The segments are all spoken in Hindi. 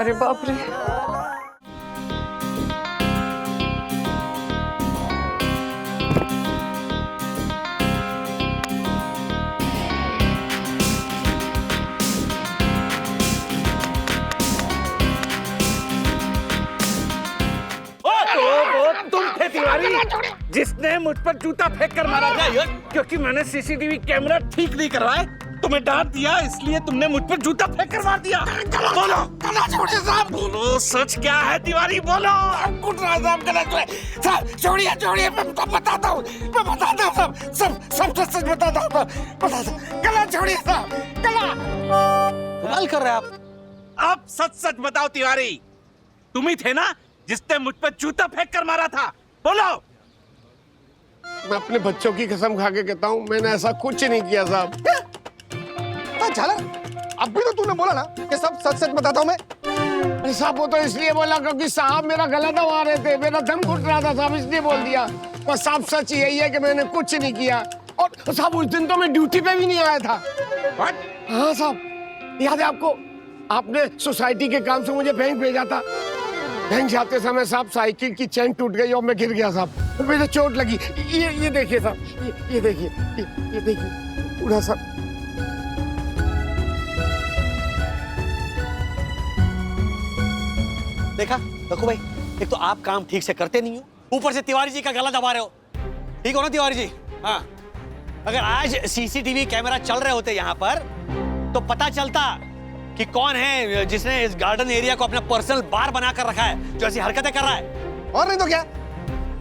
अरे बाप रे। तुम थे तिवारी जिसने मुझ पर जूता फेंक कर मारा था, क्योंकि मैंने सीसीटीवी कैमरा ठीक नहीं करवाए, तुम्हें डांट दिया, इसलिए तुमने मुझ पर जूता फेंक कर मार दिया। बोलो गला छोड़िए साहब, बोलो सच क्या है तिवारी, बोलो। साहब गला साहब छोड़िए छोड़िए, मैं बताता हूँ, मैं बताता हूँ, सब सच बताता हूँ, गला छोड़िए साहब, गला। कमाल कर रहे हैं आप सच सच बताओ तिवारी, तुम ही थे ना जिसने मुझ पर जूता फेंक कर मारा था, बोलो। मैं अपने बच्चों की कसम खा के कहता हूँ, मैंने ऐसा कुछ नहीं किया साहब। झाला, अब भी तो तूने बोला ना कि सब सच सच बताता हूँ मैं। अरे साहब वो तो इसलिए बोला क्योंकि साहब मेरा गला दबा रहे थे, मेरा दम घुट रहा था साहब, इसलिए बोल दिया। पर साहब सच यही है कि मैंने कुछ नहीं किया। और साहब उस दिन तो मैं ड्यूटी पे भी नहीं आया था। हाँ साहब, याद है आपको, आपने सोसाइटी के काम से मुझे बैंक भेजा था। बैंक जाते समय साहब साइकिल की चेन टूट गई और मैं गिर गया साहब, मुझे चोट लगी। ये देखिए साहब, ये देखिए, ये देखिए पूरा साहब। देखा देखो भाई, एक तो आप काम ठीक से करते नहीं हो, ऊपर से तिवारी जी का गला दबा रहे हो। ठीक हो ना तिवारी जी? हाँ, अगर आज सीसीटीवी कैमरा चल रहे होते यहाँ पर तो पता चलता कि कौन है जिसने इस गार्डन एरिया को अपना पर्सनल बार बना कर रखा है, जो ऐसी हरकतें कर रहा है। और नहीं तो क्या,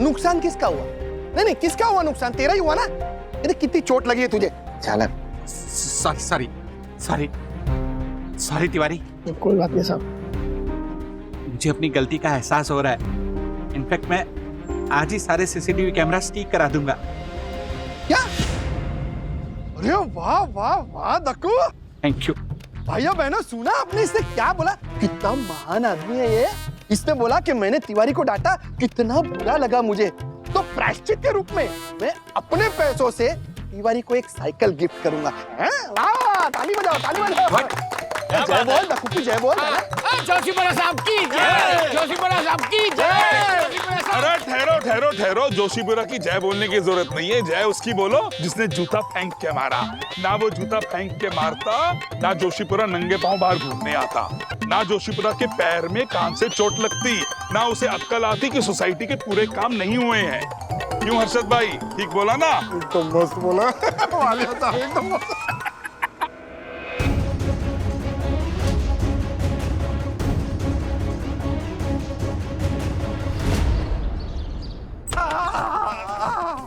नुकसान किसका हुआ? नहीं, किसका हुआ नुकसान? तेरा ही हुआ ना। अरे कितनी चोट लगी है तुझे? चल सॉरी तिवारी, कोई बात नहीं साहब, मुझे अपनी गलती का एहसास हो रहा है। इनफैक्ट मैं आज ही सारे सीसीटीवी कैमरा ठीक करा दूंगा। क्या? अरे वाह वाह वाह दक्कू, थैंक यू। भैया बहनों सुना आपने इसने क्या बोला? कितना महान आदमी है ये। इसने बोला कि मैंने तिवारी को डांटा, कितना बुरा लगा मुझे, तो प्रायश्चित के रूप में मैं अपने पैसों से तिवारी को एक साइकिल गिफ्ट करूंगा। वाह, ताली बजाओ, ताली बजाओ। जय बोल दक्कू की जय बोल। जोशीपुरा साहब की जय, जोशीपुरा साहब की जय। अरे ठहरो ठहरो ठहरो, जोशीपुरा की जय बोलने की जरूरत नहीं है। जय उसकी बोलो जिसने जूता फेंक के मारा। ना वो जूता फेंक के मारता, ना जोशीपुरा नंगे पांव बाहर घूमने आता, ना जोशीपुरा के पैर में कान से चोट लगती, ना उसे अक्कल आती कि सोसाइटी के पूरे काम नहीं हुए हैं। क्यों हर्षद भाई, ठीक बोला ना? तो मस्त बोला वाले साहब, एकदम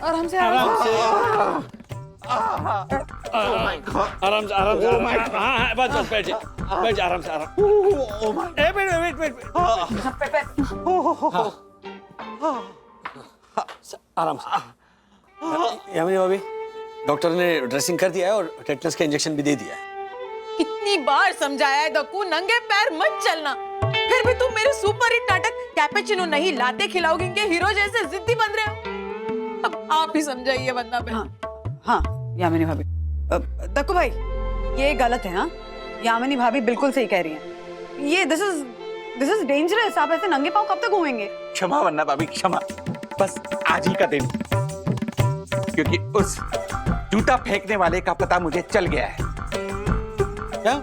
आराम से हाँ, बस बैठ जा, बैठ जा आराम से, आराम। वेट आराम से। यामिनी भाभी, डॉक्टर ने ड्रेसिंग कर दिया है और टेटनस का इंजेक्शन भी दे दिया है। कितनी बार समझाया है दक्कू, नंगे पैर मत चलना, फिर भी तुम मेरे सुपर हिट नाटक कैपेचिनो नहीं लाते खिलाओगे के हीरो जैसे जिद्दी बन रहे हो। अब आप ही समझाइए वरना मैं। हाँ यामिनी भाभी, दक्कू भाई ये गलत है। हाँ, यामिनी भाभी बिल्कुल सही कह रही है। ये दिस इज डेंजरस। आप ऐसे नंगे पांव कब तक घूमेंगे? क्षमा वरना भाभी, क्षमा, बस आज ही का दिन, क्योंकि उस जूता फेंकने वाले का पता मुझे चल गया है। क्या?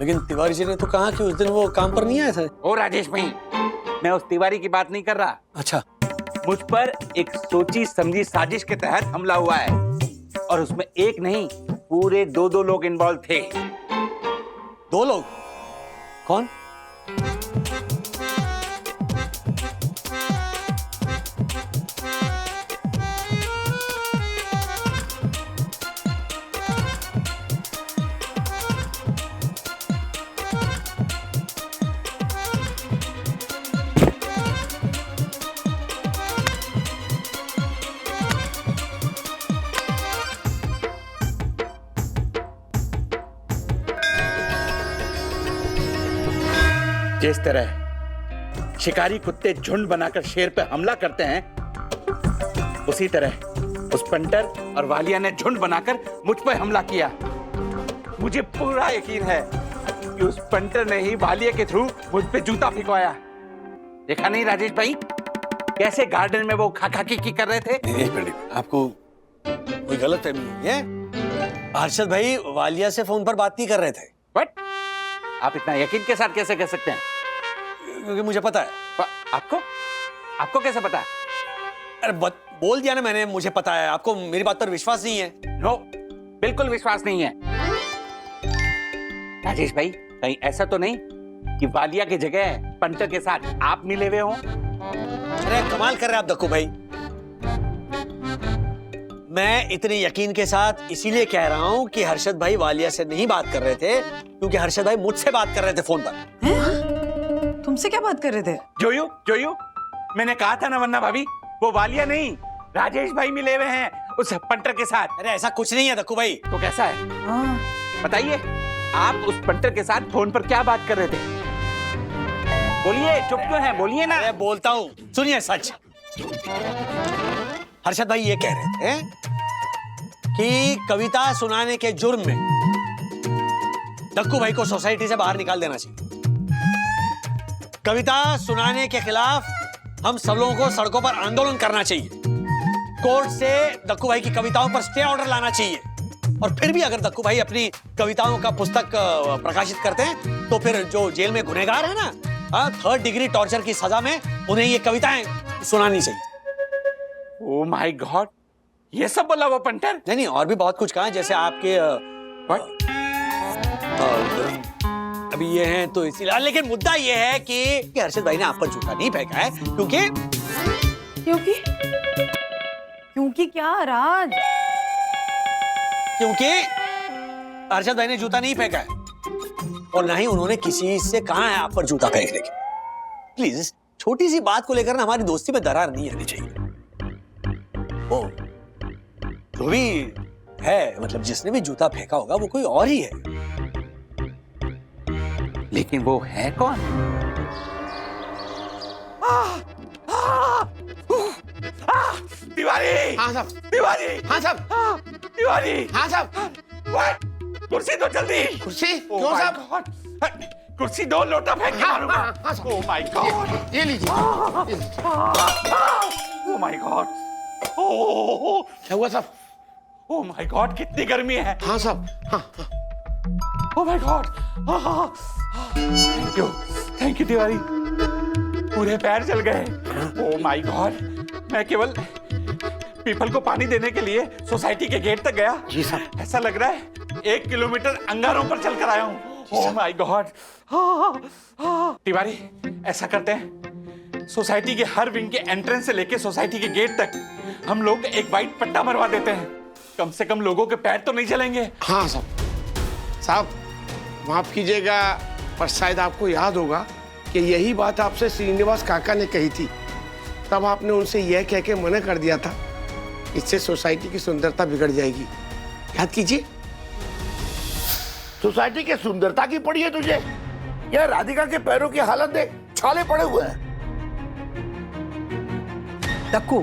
लेकिन तिवारी जी ने तो कहा कि उस दिन वो काम पर नहीं आया था। ओ राजेश भाई, मैं उस तिवारी की बात नहीं कर रहा। अच्छा, मुझ पर एक सोची समझी साजिश के तहत हमला हुआ है, और उसमें एक नहीं पूरे दो लोग इन्वॉल्व थे। 2 लोग? कौन? जिस तरह शिकारी कुत्ते झुंड बनाकर शेर पे हमला करते हैं, उसी तरह उस पंटर और वालिया ने झुंड बनाकर मुझ पर हमला किया। मुझे पूरा यकीन है कि उस पंटर ने ही वालिया के थ्रू मुझ पे जूता फिकवाया। देखा नहीं राजेश भाई, कैसे गार्डन में वो खा खा की कर रहे थे। एक मिनट, आपको कोई गलत फहमी हुई है? हर्षद भाई वालिया से फोन पर बात नहीं कर रहे थे। What? आप इतना यकीन के साथ कैसे कह सकते हैं? क्योंकि मुझे पता है। आपको कैसे पता? अरे बोल दिया ना मैंने, मुझे पता है। आपको मेरी बात पर विश्वास नहीं है? नो, बिल्कुल विश्वास नहीं है। राजेश भाई, कहीं ऐसा तो नहीं कि वालिया की जगह पंटर के साथ आप मिले हुए हो? अरे कमाल कर रहे हैं आप दक्कू भाई। मैं इतने यकीन के साथ इसीलिए कह रहा हूं कि हर्षद भाई वालिया से नहीं बात कर रहे थे, क्योंकि हर्षद भाई मुझसे बात कर रहे थे फोन पर। तुमसे क्या बात कर रहे थे? जोयू, मैंने कहा था ना वरना भाभी, वो वालिया नहीं राजेश भाई मिले हुए हैं उस पंटर के साथ। अरे ऐसा कुछ नहीं है दक्कू भाई। तो कैसा है? हाँ। बताइए, आप उस पंटर के साथ फोन पर क्या बात कर रहे थे? बोलिए, चुप क्यों है? बोलिए ना। अरे बोलता हूं, सुनिए सच। हर्षद भाई ये कह रहे थे कि कविता सुनाने के जुर्म में दक्कू भाई को सोसाइटी से बाहर निकाल देना चाहिए। कविता सुनाने के खिलाफ हम सब लोगों को सड़कों पर आंदोलन करना चाहिए। कोर्ट से दक्कू भाई की कविताओं पर स्टे ऑर्डर लाना चाहिए। और फिर भी अगर दक्कू भाई अपनी कविताओं का पुस्तक प्रकाशित करते हैं तो फिर जो जेल में गुनहगार है ना, 3rd डिग्री टॉर्चर की सजा में उन्हें ये कविताएं सुनानी चाहिए। ओह माय गॉड, ये सब बोला वो पंटर? नहीं, और भी बहुत कुछ कहा, जैसे आपके अभी ये हैं तो इसीलिए। लेकिन मुद्दा ये है कि हर्षद भाई ने आप पर जूता नहीं फेंका है क्योंकि क्या राज? क्योंकि हर्षद भाई ने जूता नहीं फेंका है और ना ही उन्होंने किसी से कहा है आप पर जूता फेंकने की। प्लीज, छोटी सी बात को लेकर ना हमारी दोस्ती में दरार नहीं आनी चाहिए। वो जो भी है, मतलब जिसने भी जूता फेंका होगा वो कोई और ही है। लेकिन वो है कौन? तिवारी! हाँ साहब। तिवारी! हाँ साहब। तिवारी! हाँ साहब। What? कुर्सी दो जल्दी। कुर्सी Oh क्यों my साहब? God! कुर्सी दो, लोटा फेंक के मारूंगा। हाँ साहब। Oh my God! ये लीजिए। Oh my God! Oh क्या हुआ साहब? Oh my God! कितनी गर्मी है। हाँ साहब। हाँ। Oh my God! Thank you Tiwari. पूरे पैर चल गए। Oh my God! मैं केवल पीपल को पानी देने के लिए सोसाइटी के गेट तक गया। जी साहब। ऐसा लग रहा है 1 किलोमीटर अंगारों पर चलकर आया हूँ। Oh my God! तिवारी, ऐसा करते हैं, सोसाइटी के हर विंग के एंट्रेंस से लेके सोसाइटी के गेट तक हम लोग एक वाइट पट्टा मरवा देते हैं। कम से कम लोगों के पैर तो नहीं जलेंगे। हाँ साहब। साहब माफ कीजिएगा, पर शायद आपको याद होगा कि यही बात आपसे श्रीनिवास काका ने कही थी। तब आपने उनसे यह कह के मना कर दिया था, इससे सोसाइटी की सुंदरता बिगड़ जाएगी। याद कीजिए। सोसाइटी की सुंदरता की पड़ी है तुझे? यह राधिका के पैरों की हालत देख, छाले पड़े हुए हैं। दक्कू,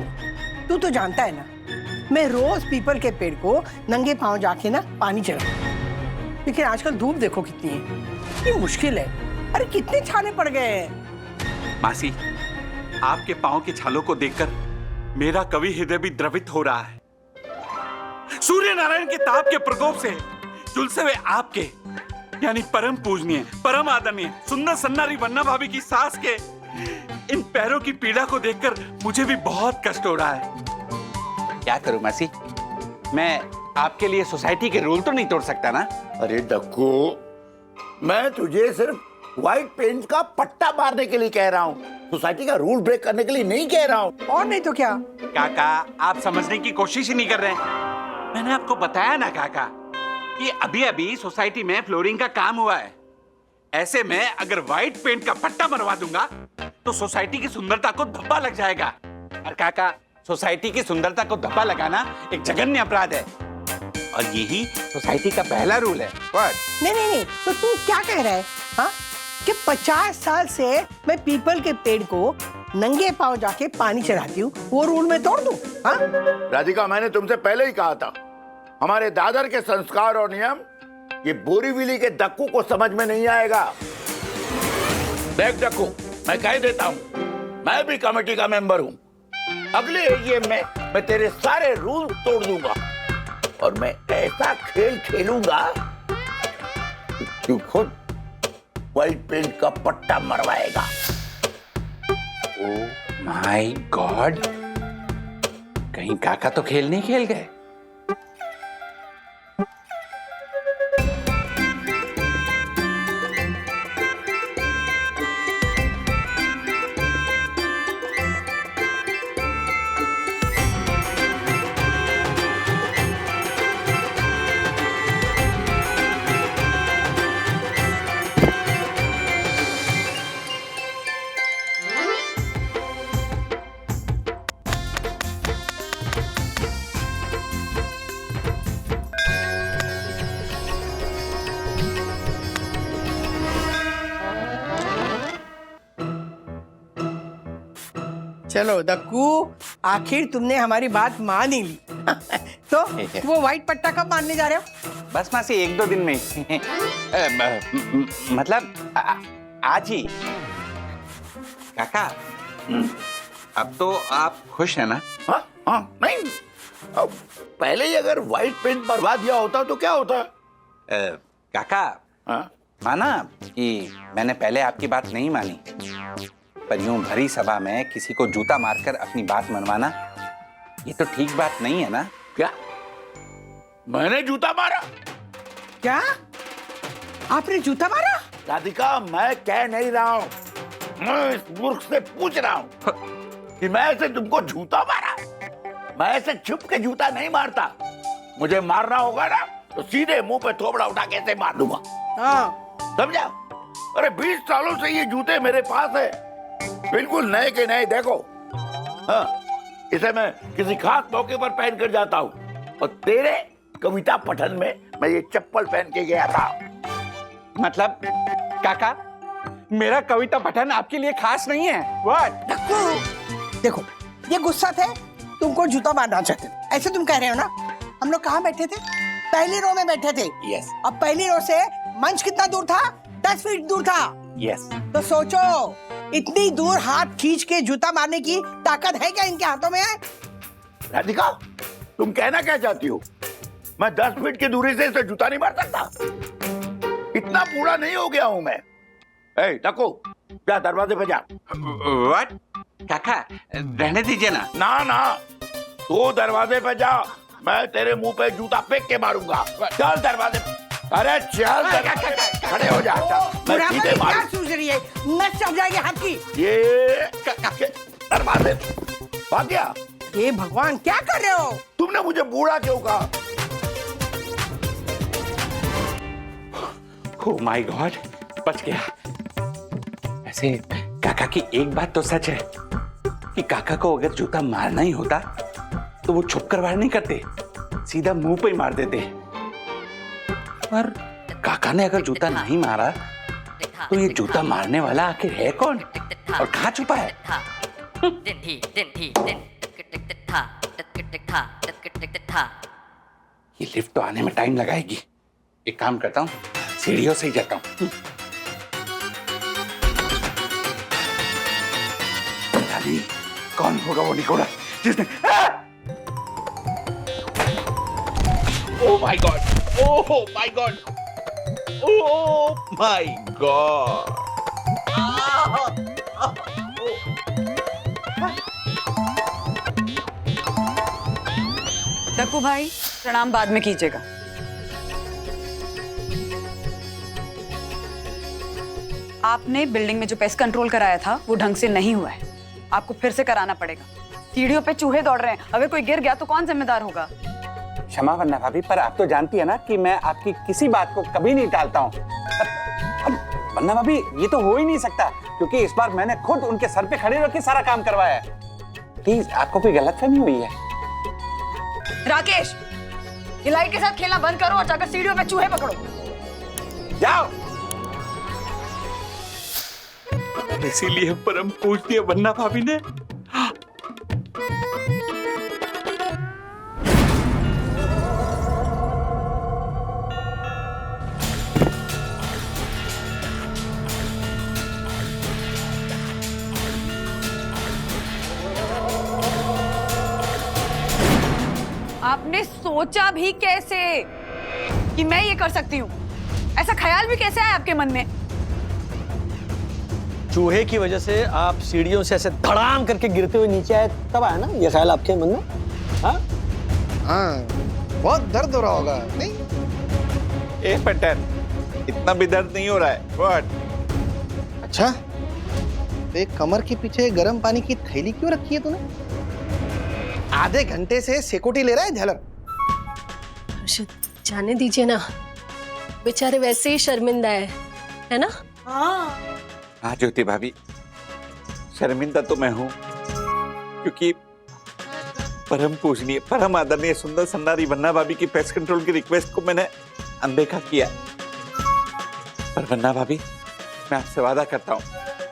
तू तो जानता है ना, मैं रोज पीपल के पेड़ को नंगे पांव जाके ना पानी चढ़ा, लेकिन आजकल धूप देखो कितनी है, कितनी मुश्किल है। अरे कितने छाले पड़ गए हैं। मासी, आपके पांव के छालों को देखकर मेरा कवि हृदय भी द्रवित हो रहा है। सूर्य नारायण के ताप के प्रकोप से झुलसे हुए आपके यानी परम पूजनीय, परम आदरणीय, सुंदर सन्नारी वन्ना भाभी की सास के इन पैरों की पीड़ा को देखकर मुझे भी बहुत कष्ट हो रहा है। क्या करूं मासी, मैं आपके लिए सोसाइटी के रूल तो नहीं तोड़ सकता ना। अरे डक्कू, मैं तुझे सिर्फ व्हाइट पेंट का पट्टा मारने के लिए कह रहा हूँ, सोसाइटी का रूल ब्रेक करने के लिए नहीं कह रहा हूँ। और नहीं तो क्या। काका, आप समझने की कोशिश ही नहीं कर रहे हैं। मैंने आपको बताया ना काका कि अभी अभी सोसाइटी में फ्लोरिंग का काम हुआ है। ऐसे में अगर व्हाइट पेंट का पट्टा मरवा दूंगा तो सोसाइटी की सुंदरता को धब्बा लग जाएगा। और काका, सोसाइटी की सुंदरता को धब्बा लगाना एक जघन्य अपराध है और यही सोसाइटी का पहला रूल है। नहीं, तो तू क्या कह रहा है? हाँ, कि 50 साल से मैं पीपल के पेड़ को नंगे पांव जाके पानी चढ़ाती हूँ, वो रूल मैं तोड़ दूं? हाँ? राधिका, मैंने तुमसे पहले ही कहा था, हमारे दादर के संस्कार और नियम ये बोरीवली के दक्कू को समझ में नहीं आएगा। देख दक्कू, मैं कह देता हूँ, मैं भी कमेटी का मेंबर हूँ। अगले एजीएम में मैं तेरे सारे रूल तोड़ दूंगा और मैं ऐसा खेल खेलूंगा कि तू खुद व्हाइट पेंट का पट्टा मरवाएगा। ओह माय गॉड, कहीं काका तो खेल नहीं खेल गए? चलो दक्कू, आखिर तुमने हमारी बात मान ही ली। तो वो व्हाइट पट्टा कब मानने जा रहे हो? बस मासी 1-2 दिन में ही। मतलब आज ही। काका, अब तो आप खुश हैं ना? हाँ हाँ, नहीं अब पहले ही अगर व्हाइट पेंट मरवा दिया होता तो क्या होता? काका, हाँ? माना कि मैंने पहले आपकी बात नहीं मानी, पर यूं भरी सभा में किसी को जूता मारकर अपनी बात मनवाना, ये तो ठीक बात नहीं है ना? क्या मैंने जूता मारा? क्या आपने जूता मारा? राधिका, मैं कह नहीं रहा हूँ, मैं इस मूर्ख से पूछ रहा हूँ कि मैं ऐसे तुमको जूता मारा? मैं ऐसे छुप के जूता नहीं मारता। मुझे मारना होगा ना तो सीधे मुंह पे थोबड़ा उठा के ऐसे मार दूंगा। हाँ, समझा? अरे 20 सालों से ये जूते मेरे पास है, बिल्कुल नए के नए। देखो, हाँ, इसे मैं किसी खास मौके पर पहन कर जाता हूँ और तेरे कविता पठन में मैं ये चप्पल पहन के गया था। मतलब काका, मेरा कविता पठन आपके लिए खास नहीं है? What? दक्कू, देखो ये गुस्सा थे, तुमको जूता मारना चाहते थे, ऐसे तुम कह रहे हो ना? हम लोग कहाँ बैठे थे? पहली रो में बैठे थे। Yes. अब पहली रो से मंच कितना दूर था? 10 फीट दूर था। Yes. तो सोचो, इतनी दूर हाथ खींच के जूता मारने की ताकत है क्या इनके हाथों में? है? राधिका, तुम कहना क्या चाहती हो? मैं 10 फीट की दूरी से इसे जूता नहीं मार सकता? इतना बूढ़ा नहीं हो गया हूं मैं। ए, डको, जा दरवाजे पे जा। What? काका, रहने दीजिए ना। ना ना, तू दरवाजे पे जा, मैं तेरे मुंह पे जूता फेंक के मारूंगा। चल दरवाजे पे। अरे चल, खड़े हो जा। मैं बुढ़ापा सीधे में क्या मारू। सूझ रही है? नस चढ़ जाएगी हाथ की। ये दरवाजे भाग गया। हे भगवान, क्या कर रहे हो? तुमने मुझे बूढ़ा क्यों कहा? Oh my God, बच गया। ऐसे काका की एक बात तो सच है कि काका को अगर जूता मारना ही होता तो वो छुप कर वार नहीं करते, सीधा मुंह पे ही मार देते। पर काका ने अगर जूता नहीं मारा तो ये जूता मारने वाला आखिर है कौन और कहाँ छुपा है? ये लिफ्ट तो आने में टाइम लगाएगी। एक काम करता हूँ, सीढ़ियों से ही जाता हूँ। पता नहीं कौन होगा वो निकोड़ा जिसने। Oh my God, oh my God, oh my God. Dakku भाई, प्रणाम बाद में कीजिएगा। आपने बिल्डिंग में जो पेस्ट कंट्रोल कराया था वो ढंग से नहीं हुआ है, आपको फिर से कराना पड़ेगा। सीढ़ियों पे चूहे दौड़ रहे हैं, अगर कोई गिर गया तो कौन जिम्मेदार होगा? क्षमा वन्ना भाभी, पर आप तो जानती है ना कि मैं आपकी किसी बात को कभी नहीं टालता हूँ। वन्ना भाभी, ये तो हो ही नहीं सकता क्योंकि इस बार मैंने खुद उनके सर पे खड़े होकर सारा काम करवाया है। प्लीज, आपको कोई गलतफहमी हुई है? राकेश, ये लाइट के साथ खेलना बंद करो और जाकर सीढ़ियों पे चूहे पकड़ो। जाओ। इसीलिए परम पूजनीय वन्ना भाभी ने आपने सोचा भी कैसे कि मैं ये कर सकती हूँ? ऐसा ख्याल भी कैसे आया आपके मन में? चूहे की वजह से आप सीढ़ियों से ऐसे धड़ाम करके गिरते हुए नीचे आए, तब आया ना ये ख्याल आपके मन में? हाँ, बहुत दर्द हो रहा होगा नहीं? ए पटर, इतना भी दर्द नहीं हो रहा है। व्हाट? अच्छा, तो एक कमर के पीछे गर्म पानी की थैली क्यों रखी है तूने? आधे घंटे से सिक्योरिटी ले रहा है झलर। जाने दीजिए ना, बेचारे वैसे ही शर्मिंदा है ना? हाँ ज्योति भाभी, शर्मिंदा तो मैं हूँ, क्योंकि परम पूजनीय, परम आदरणीय सुंदर सन्नारी वन्ना भाभी की पेस्ट कंट्रोल की रिक्वेस्ट को मैंने अनदेखा किया। पर वन्ना भाभी, मैं आपसे वादा करता हूँ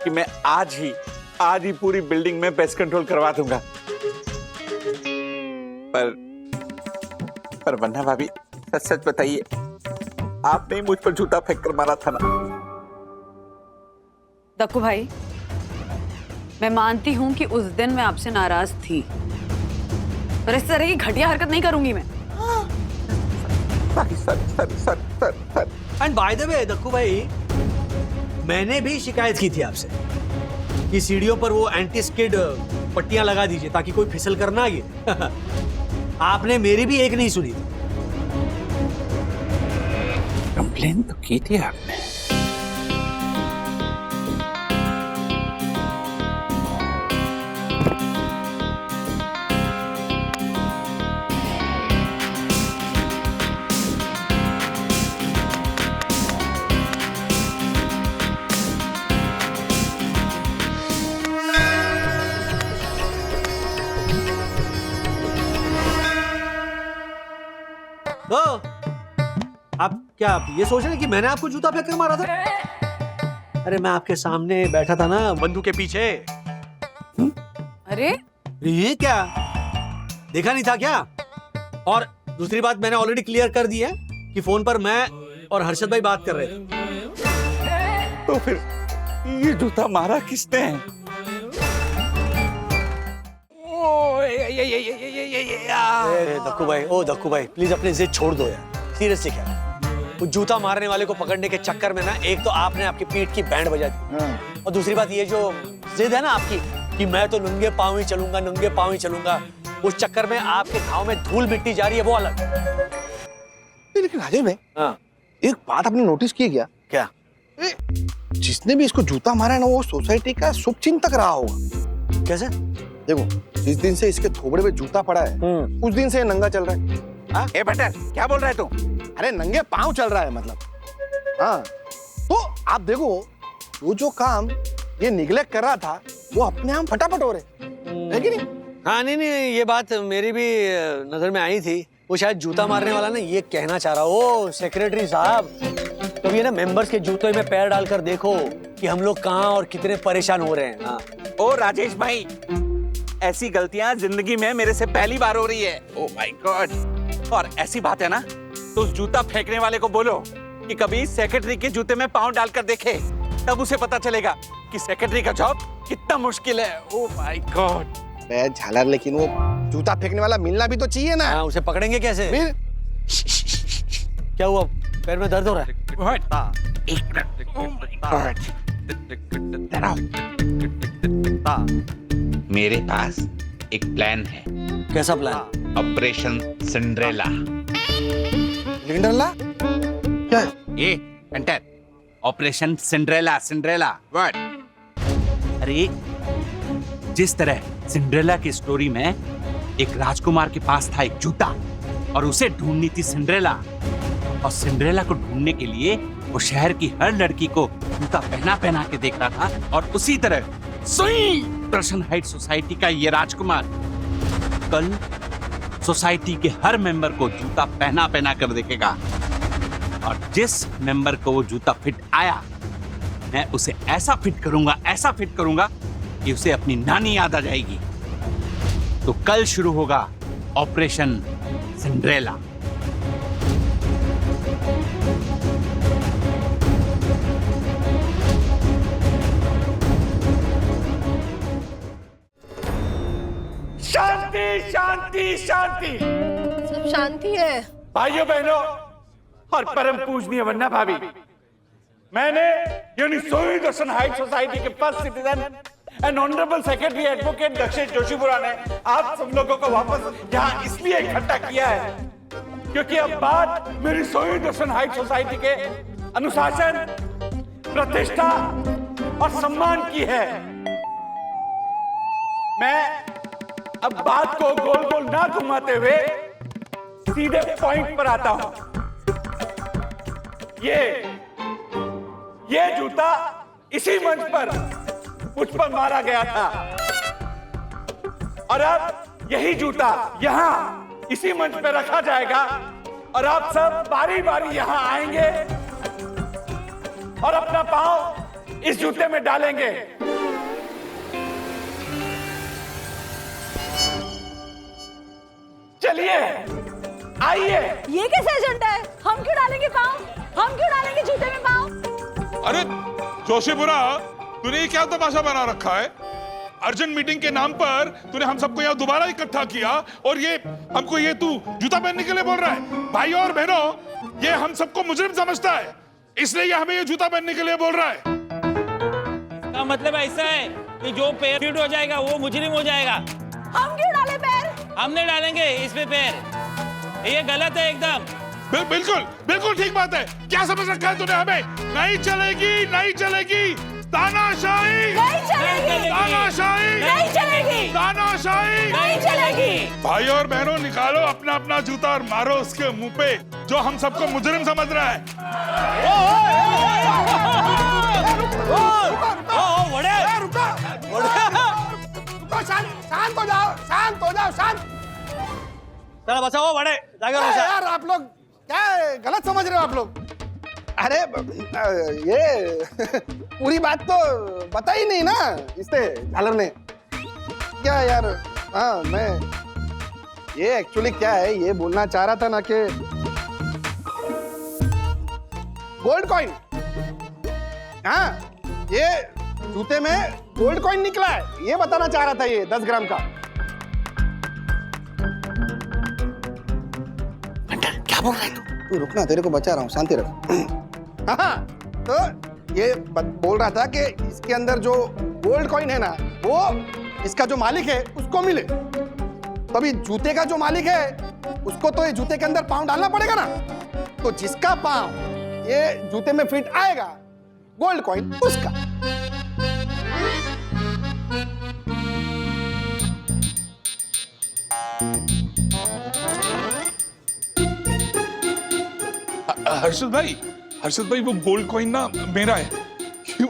कि मैं आज ही पूरी बिल्डिंग में पेस्ट कंट्रोल करवा दूंगा। पर वन्ना भाभी, सच सच बताइए, आपने मुझ पर जूता फेंक कर मारा था ना? दक्कू भाई, मैं मानती हूँ कि उस दिन मैं आपसे नाराज थी, पर इस तरह की घटिया हरकत नहीं करूंगी मैं। Sir. And by the way Dakku भाई, मैंने भी शिकायत की थी आपसे कि सीढ़ियों पर वो एंटी स्किड पट्टियां लगा दीजिए ताकि कोई फिसल कर ना गिरे। आपने मेरी भी एक नहीं सुनी थी। कंप्लेन तो की थी आपने। तो आप क्या ये सोच रहे हैं कि मैंने आपको जूता फेंक कर मारा था? अरे मैं आपके सामने बैठा था ना, बंदूक के पीछे। अरे ये क्या देखा नहीं था क्या? और दूसरी बात मैंने ऑलरेडी क्लियर कर दी है कि फोन पर मैं और हर्षद भाई बात कर रहे थे। तो फिर ये जूता मारा किसने? दक्कू भाई प्लीज अपनी जिद छोड़ दो यार, सीरियसली क्या। वो जूता मारने वाले को पकड़ने के चक्कर में ना, एक तो आपने आपकी पीठ की बैंड बजा दी, और दूसरी बात ये जो जिद है ना आपकी कि मैं तो नंगे पांव ही चलूंगा, उस चक्कर में आपके घाव में धूल मिट्टी जा रही है, वो अलग। लेकिन राजेश भाई, हाँ, एक बात आपने नोटिस की क्या? जिसने भी इसको जूता मारा है ना, वो सोसाइटी का शुभचिंतक रहा होगा। कैसे? देखो, जिस दिन से इसके थोबड़े में जूता पड़ा है, उस दिन से ये नंगा चल रहा है। हाँ? ए बेटा, क्या बोल रहा है तू? अरे नंगे पांव चल रहा है मतलब। हाँ, तो आप देखो, वो जो काम ये निगलेक्ट कर रहा था, वो अपने आप फटाफट हो रहे है कि नहीं? हाँ, नहीं, ये बात मेरी भी नजर में आई थी। वो शायद जूता मारने वाला ना ये कहना चाह रहा, ओ सेक्रेटरी साहब, कभी ना मेंबर्स के जूते में पैर डालकर देखो कि हम लोग कहाँ और कितने परेशान हो रहे हैं। हाँ। ओ राजेश भाई, ऐसी गलतियां जिंदगी में मेरे से पहली बार हो रही है। Oh my God. और ऐसी बात है ना, तो उस जूता फेंकने वाले को बोलो कि कभी सेक्रेटरी के जूते में पांव डालकर देखे, तब उसे पता चलेगा कि सेक्रेटरी का जॉब कितना मुश्किल है। Oh my God. झालर, लेकिन वो जूता फेंकने वाला मिलना भी तो चाहिए ना। हाँ, उसे पकड़ेंगे कैसे? फिर क्या हुआ? पैर में दर्द हो रहा है? मेरे पास एक प्लान है। कैसा प्लान? Operation Cinderella. सिंड्रेला क्या है? ए एंटर। Operation Cinderella. व्हाट? अरे, जिस तरह सिंड्रेला की स्टोरी में एक राजकुमार के पास था एक जूता और उसे ढूंढनी थी सिंड्रेला, और सिंड्रेला को ढूंढने के लिए वो शहर की हर लड़की को जूता पहना के देख रहा था, और उसी तरह दर्शन हाइट सोसाइटी का ये राजकुमार कल सोसाइटी के हर मेंबर को जूता पहना कर देखेगा, और जिस मेंबर को वो जूता फिट आया, मैं उसे ऐसा फिट करूंगा कि उसे अपनी नानी याद आ जाएगी। तो कल शुरू होगा ऑपरेशन सिंड्रेला। शांति शांति शांति। शांति है। भाइयों बहनों और परम पूजनीय वन्ना भाभी, मैंने यानी सोई दर्शन हाइट सोसाइटी के first citizen and honourable secretary advocate दक्षिण जोशीपुरा ने आप सब लोगों को वापस यहाँ इसलिए इकट्ठा किया है क्योंकि अब बात मेरी सोई दर्शन हाइट सोसाइटी के अनुशासन, प्रतिष्ठा और सम्मान की है। मैं अब बात को गोल गोल ना घुमाते हुए सीधे पॉइंट पर आता हूं। ये जूता इसी मंच पर मुझ पर मारा गया था और अब यही जूता यहां इसी मंच पर रखा जाएगा और आप सब बारी बारी यहां आएंगे और अपना पांव इस जूते में डालेंगे। चलिए आइए। ये कैसा एजेंडा है? हम क्यों डालेंगे पाँव? हम क्यों डालेंगे जूते में पाँव? अरे जोशीपुरा, तूने ये क्या तमाशा बना रखा है? अर्जेंट मीटिंग के नाम पर तूने हम सबको यहाँ दोबारा इकट्ठा किया और ये हमको ये तू जूता पहनने के लिए बोल रहा है? भाइयों और बहनों, ये हम सबको मुजरिम समझता है, इसलिए ये हमें ये जूता पहनने के लिए बोल रहा है। इसका मतलब ऐसा है कि जो पैर फिट हो जाएगा वो मुजरिम हो जाएगा। हम क्यों डाले पैर? हम नहीं डालेंगे इस पे पैर, ये गलत है एकदम। बिल्कुल बिल्कुल ठीक बात है। क्या समझ रखा है तूने हमें? नहीं चलेगी, नहीं चलेगी, तानाशाही नहीं चलेगी, तानाशाही नहीं चलेगी, तानाशाही नहीं चलेगी। भाई और बहनों, निकालो अपना अपना जूता और मारो उसके मुंह पे जो हम सबको मुजरिम समझ रहा है। शांत हो जाओ, शांत हो जाओ, शांत। चलो बचाओ बड़े, जाकर बचा। यार आप लोग क्या गलत समझ रहे हो आप लोग? अरे ये पूरी बात तो बता ही नहीं ना इसने, झालर ने। क्या यार, हाँ मैं ये एक्चुअली क्या है ये बोलना चाह रहा था ना कि गोल्ड कॉइन, हाँ ये जूते में गोल्ड कॉइन निकला है, ये बताना चाह रहा था। ये 10 ग्राम का। क्या बोल रहा है तू रुकना, तेरे को बचा रहा हूँ, शांति रख। हाँ, तो ये बोल रहा था कि इसके अंदर जो गोल्ड कॉइन है ना, वो इसका जो मालिक है उसको मिले। तो अभी जूते का जो मालिक है उसको तो ये जूते के अंदर पाँव डालना पड़ेगा ना। तो जिसका पाँव ये जूते में फिट आएगा, गोल्ड कॉइन उसका। हर्षद भाई वो गोल्ड कॉइन ना मेरा है,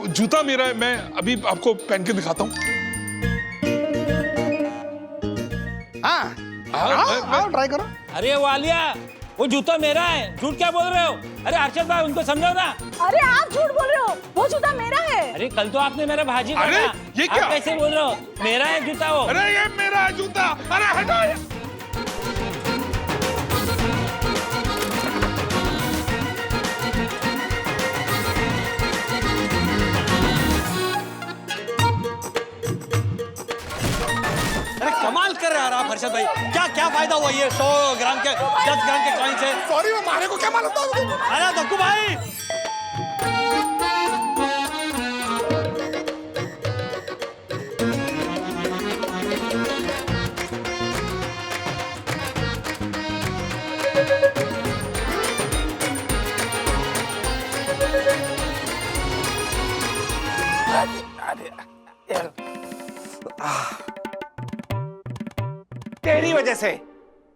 जूता मेरा है। मैं अभी आपको पहन के दिखाता हूँ। हाँ, ट्राई करो। अरे वालिया, वो जूता मेरा है, झूठ क्या बोल रहे हो? अरे अर्षद भाई उनको समझाओ ना। अरे आप झूठ बोल रहे हो, वो जूता मेरा है। अरे कल तो आपने मेरा भाजी अरे, काटा, ये क्या? आप कैसे बोल रहे हो? मेरा है जूता वो। अरे ये मेरा जूता, अरे हटाओ। अरे कमाल कर रहे हैं आप हर्षद भाई। क्या क्या फायदा हुआ ये 100 ग्राम के 10 ग्राम के कॉइन से? सॉरी, वो मारे को क्या मालूम था? अरे दक्कू भाई,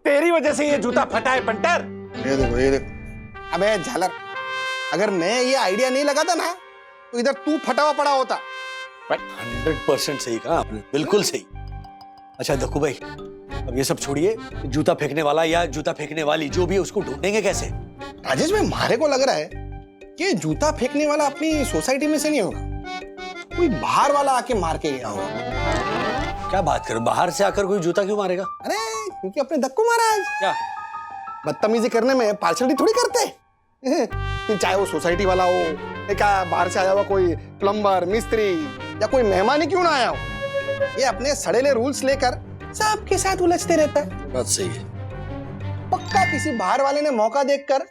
तेरी वजह से ये जूता फटा है पंटर। ये देखो, ये देखो। अबे झालर, अगर मैं ये आइडिया नहीं लगाता ना तो इधर तू फटा हुआ पड़ा होता। 100% सही कहा आपने, बिल्कुल सही। अच्छा दक्कू भाई, अब ये सब छोड़िए, जूता फेंकने वाला या जूता फेंकने वाली जो भी है उसको ढूंढेंगे कैसे? राजेश भाई, मारे को लग रहा है कि जूता फेंकने वाला अपनी सोसाइटी में से नहीं होगा, कोई बाहर वाला आके मार के गया होगा। क्या बात कर, बाहर से आकर कोई जूता क्यों मारेगा? अरे क्योंकि अपने दक्कू महाराज क्या बदतमीजी करने में पार्शलिटी थोड़ी करते। चाहे वो सोसाइटी वाला हो या क्या बाहर से आया हुआ कोई प्लम्बर, मिस्त्री या कोई मेहमान ही क्यों ना आया हो, ये अपने सड़ेले रूल्स लेकर सबके साथ उलझते रहता है। बात सही है। और पक्का किसी बाहर वाले ने मौका देखकर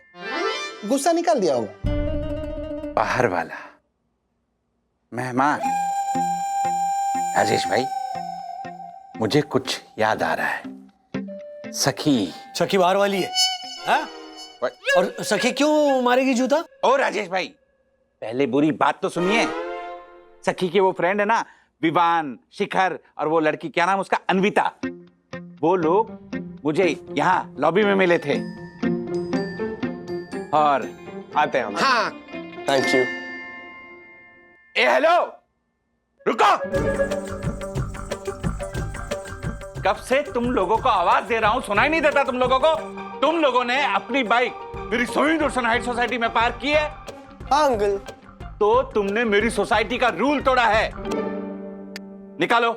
गुस्सा निकाल दिया होगा। बाहर वाला मेहमान। राजेश भाई, मुझे कुछ याद आ रहा है। सखी बाहर वाली है, हाँ? और सखी क्यों मारेगी जूता? ओ राजेश भाई, पहले बुरी बात तो सुनिए। सखी के वो फ्रेंड है ना, विवान, शिखर, और वो लड़की, क्या नाम उसका, अन्विता, वो लोग मुझे यहाँ लॉबी में मिले थे और आते हैं। हाँ, थैंक यू। ए हेलो, रुको। कब से तुम लोगों को आवाज दे रहा हूं, सुनाई नहीं देता तुम लोगों को? तुम लोगों ने अपनी बाइक मेरी सोइंदुर्शन हाइट सोसाइटी में पार्क की है। हाँ अंकल। तो तुमने मेरी सोसाइटी का रूल तोड़ा है। निकालो,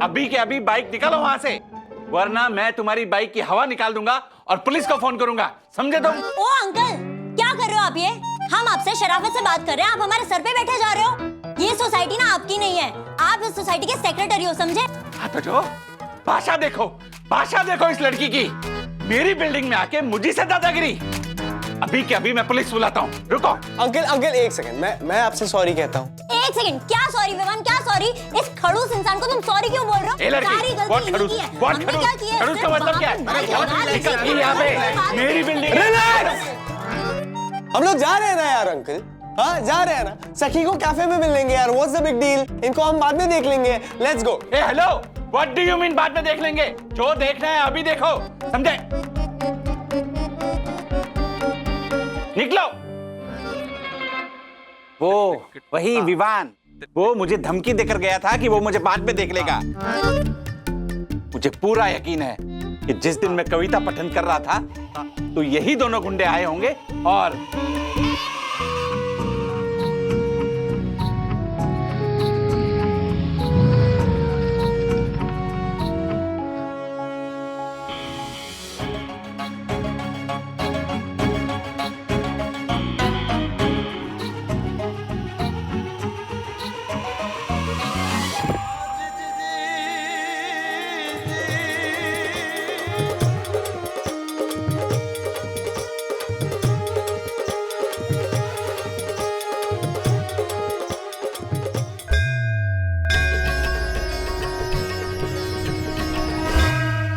अभी के अभी बाइक निकालो वहां से, वरना मैं तुम्हारी बाइक की हवा निकाल दूंगा और पुलिस को फोन करूंगा, समझे तुम? ओ अंकल, क्या कर रहे हो आप ये? हम आपसे शराफत से बात कर रहे हैं, आप हमारे सर पे बैठे जा रहे हो। ये सोसाइटी ना आपकी नहीं है, आप इस सोसाइटी के सेक्रेटरी हो, समझे? हाँ तो जो भाषा देखो इस लड़की की। मेरी बिल्डिंग में आके मुझे से दादागिरी। अभी के अभी मैं पुलिस बुलाता हूँ, रुको। अंकल एक सेकंड, मैं आपसे सॉरी कहता हूँ। एक सेकंड, क्या सॉरी विवान, क्या सॉरी? इस खड़ूस इंसान को तुम सॉरी क्यों बोल रहे हो? ए लड़की, सारी गलती बहुत इन्हीं की है। बहुत हमने खड़ूस, क्या किया है? खड़ूस का मतलब क्या है? निकल के यहाँ पे मेरी बिल्डिंग। हम लोग जा रहे हैं ना यार अंकल, हाँ जा रहे हैं ना। सखी को कैफे में मिल लेंगे यार, व्हाट्स द बिग डील? इनको हम बाद में देख लेंगे, let's go. A hello, what do you mean बाद में देख लेंगे? जो देखना है अभी देखो, समझे? निकलो। वही विवान, वो मुझे धमकी देकर गया था कि वो मुझे बाद में देख लेगा। मुझे पूरा यकीन है कि जिस दिन मैं कविता पठन कर रहा था तो यही दोनों गुंडे आए होंगे और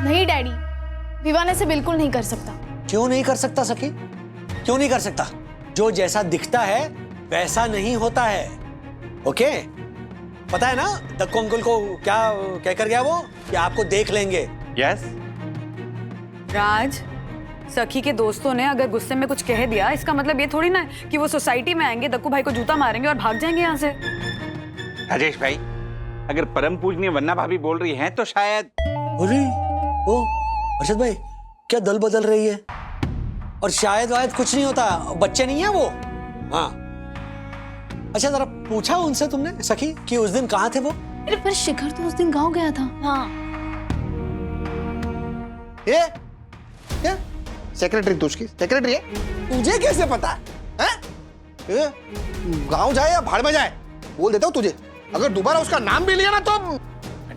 नहीं डैडी, विवान ऐसे बिल्कुल नहीं कर सकता। क्यों नहीं कर सकता सखी? क्यों नहीं कर सकता? जो जैसा दिखता है वैसा नहीं होता है, ओके? पता है ना दक्कू अंकल को क्या कहकर गया वो, कि आपको देख लेंगे। यस। राज, सखी के दोस्तों ने अगर गुस्से में कुछ कह दिया, इसका मतलब ये थोड़ी ना कि वो सोसाइटी में आएंगे, दक्कू भाई को जूता मारेंगे और भाग जाएंगे यहाँ से। राजेश भाई, अगर परम पूजनीय वन्ना भाभी बोल रही हैं तो शायद। अरे ओ अर्षद भाई, क्या दल बदल रही है? और शायद वायद कुछ नहीं होता, बच्चे नहीं है वो। हाँ, अच्छा जरा पूछा उनसे तुमने सखी कि उस दिन कहाँ थे वो? अरे पर शिखर तो उस दिन गांव गया था। हाँ। ये सेक्रेटरी, तुझकी सेक्रेटरी है? तुझे कैसे पता है? गांव जाए या भाड़ में जाए, बोल देता हूँ तुझे। अगर दोबारा उसका नाम भी लिया ना तो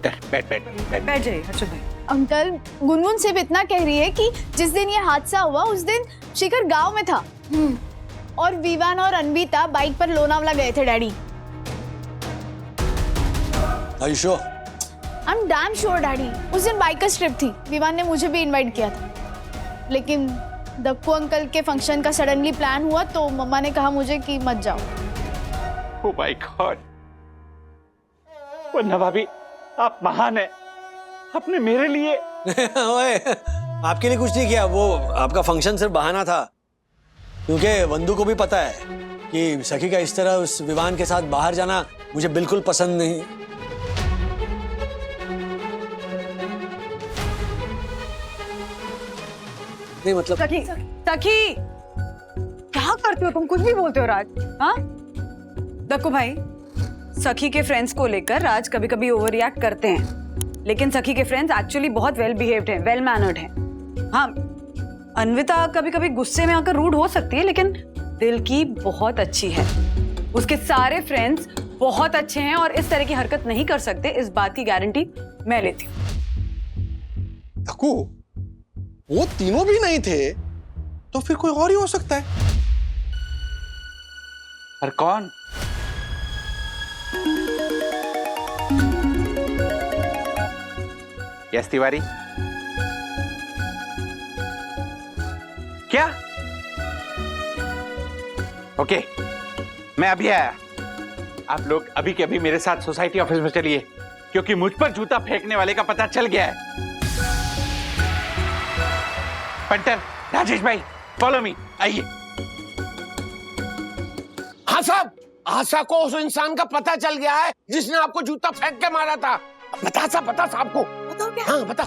बैठ जाइए हर्षद भाई। अंकल, गुनगुन सिर्फ इतना कह रही है कि जिस दिन ये हादसा हुआ उस दिन शिखर गांव में था और विवान और अन्विता बाइक पर लोनावला गए थे daddy. Are you sure? I am damn sure daddy. उस दिन बाइकर्स ट्रिप थी, विवान ने मुझे भी इनवाइट किया था, लेकिन दक्कू अंकल के फंक्शन का सडनली प्लान हुआ तो मम्मा ने कहा मुझे कि मत जाओ। ओह माय गॉड, वन्ना भाभी आप महान है, आपने मेरे लिए। ओए, आपके लिए कुछ नहीं किया, वो आपका फंक्शन सिर्फ बहाना था, क्योंकि वंदू को भी पता है कि सखी का इस तरह उस विवान के साथ बाहर जाना मुझे बिल्कुल पसंद नहीं। नहीं मतलब सखी, सखी क्या करते हो तुम? कुछ भी बोलते हो राज। हाँ दक्कू भाई, सखी के फ्रेंड्स को लेकर राज कभी कभी ओवर रिएक्ट करते हैं, लेकिन सखी के फ्रेंड्स एक्चुअली बहुत वेल बिहेव्ड हैं, वेल मैनर्ड हैं। हाँ, अन्विता कभी कभी गुस्से में आकर रूड हो सकती है, लेकिन दिल की बहुत अच्छी है। उसके सारे फ्रेंड्स बहुत अच्छे हैं और इस तरह की हरकत नहीं कर सकते, इस बात की गारंटी मैं लेती हूँ। दक्कू, वो तीनों भी नहीं थे तो फिर कोई और ही हो सकता है। पर कौन? यस तिवारी, क्या? ओके, मैं अभी आया। आप लोग अभी के अभी मेरे साथ सोसाइटी ऑफिस में चलिए, क्योंकि मुझ पर जूता फेंकने वाले का पता चल गया है। पंटर, राजेश भाई, फॉलो मी, आइए। हाँ साहब, आशा को उस इंसान का पता चल गया है जिसने आपको जूता फेंक के मारा था। बता साहब, बता साहब को। बताओ क्या? हाँ बता।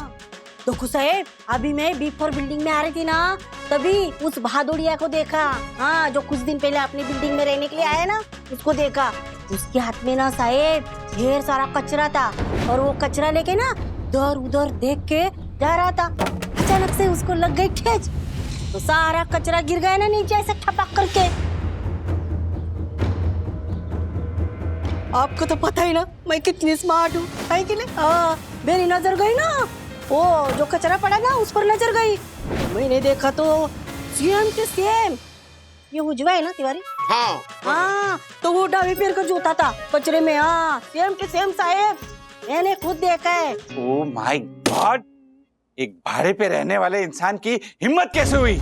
तो साहेब, अभी मैं B4 बिल्डिंग में आ रही थी ना, तभी उस बहादुरिया को देखा। हाँ, जो कुछ दिन पहले अपनी बिल्डिंग में रहने के लिए आया ना, उसको देखा। उसके हाथ में ना साहेब ढेर सारा कचरा था, और वो कचरा लेके ना इधर उधर देख के जा रहा था। अचानक से उसको लग गई ठेच, तो सारा कचरा गिर गया ना नीचे ऐसे ठपक करके। आपको तो पता ही ना मैं कितनी स्मार्ट हूँ, है कि नहीं? हाँ, मेरी नजर गई ना, वो जो कचरा पड़ा ना उस पर नजर गई। मैंने देखा तो सेम टू सेम ये उजवा है ना तिवारी? हाँ हाँ, तो वो डावी पैर का जूता था कचरे में। हाँ, सेम टू सेम साहेब, मैंने खुद देखा है। ओह माय गॉड, एक भाड़े पे रहने वाले इंसान की हिम्मत कैसे हुई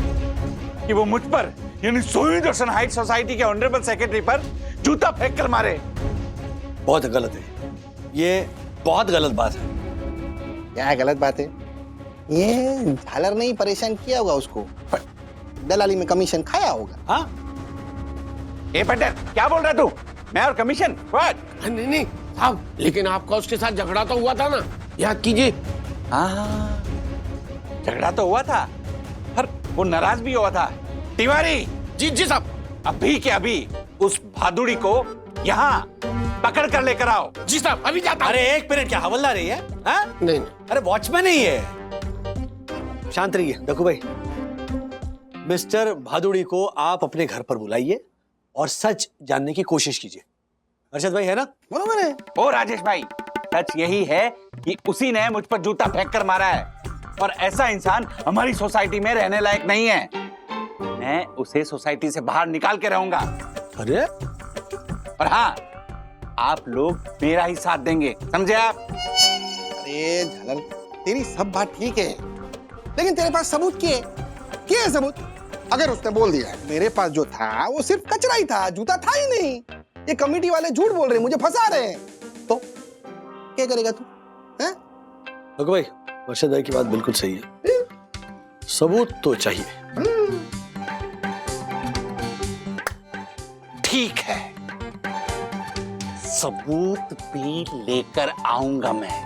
कि वो मुझ पर, यानी सोई दर्शन हाइट सोसाइटी के ऑनरेबल सेक्रेटरी पर जूता फेंक कर मारे। बहुत गलत है ये, बहुत गलत बात है। क्या गलत बात है? ये झालर ने ही परेशान किया होगा उसको, दलाली में कमीशन खाया होगा। हाँ, ए पंटर, क्या बोल रहा तू? मैं और कमीशन? व्हाट? नहीं नहीं साहब, लेकिन आपका उसके साथ झगड़ा तो हुआ था ना, याद कीजिए। हाँ, झगड़ा तो हुआ था, पर वो नाराज भी हुआ था। तिवारी जी जी साहब, अभी के अभी उस भादुड़ी को यहाँ पकड़ कर लेकर आओ। जी साहब, अभी जाता हूं। अरे एक मिनट, क्या हवलदार है ये? हाँ? नहीं अरे वॉचमैन ही है। शांत रहिए दक्कू भाई। मिस्टर भादुड़ी को आप अपने घर पर बुलाइए और सच जानने की कोशिश कीजिए। अर्शद भाई है ना? बरोबर है। ओ राजेश भाई, सच यही है कि उसी ने मुझ पर जूता फेंक कर मारा है, और ऐसा इंसान हमारी सोसाइटी में रहने लायक नहीं है। मैं उसे सोसाइटी से बाहर निकाल के रहूंगा। अरे, और हाँ, आप लोग मेरा ही साथ देंगे, समझे आप? अरे झालर, तेरी सब बात ठीक है, लेकिन तेरे पास सबूत क्या है सबूत? अगर उसने बोल दिया मेरे पास जो था वो सिर्फ कचरा ही था, जूता था ही नहीं, ये कमेटी वाले झूठ बोल रहे हैं, मुझे फंसा रहे हैं, तो क्या करेगा तू? हैं? दक्कू भाई, अर्शद भाई की बात बिल्कुल सही है, सबूत तो चाहिए। ठीक है, सबूत भी लेकर आऊंगा मैं।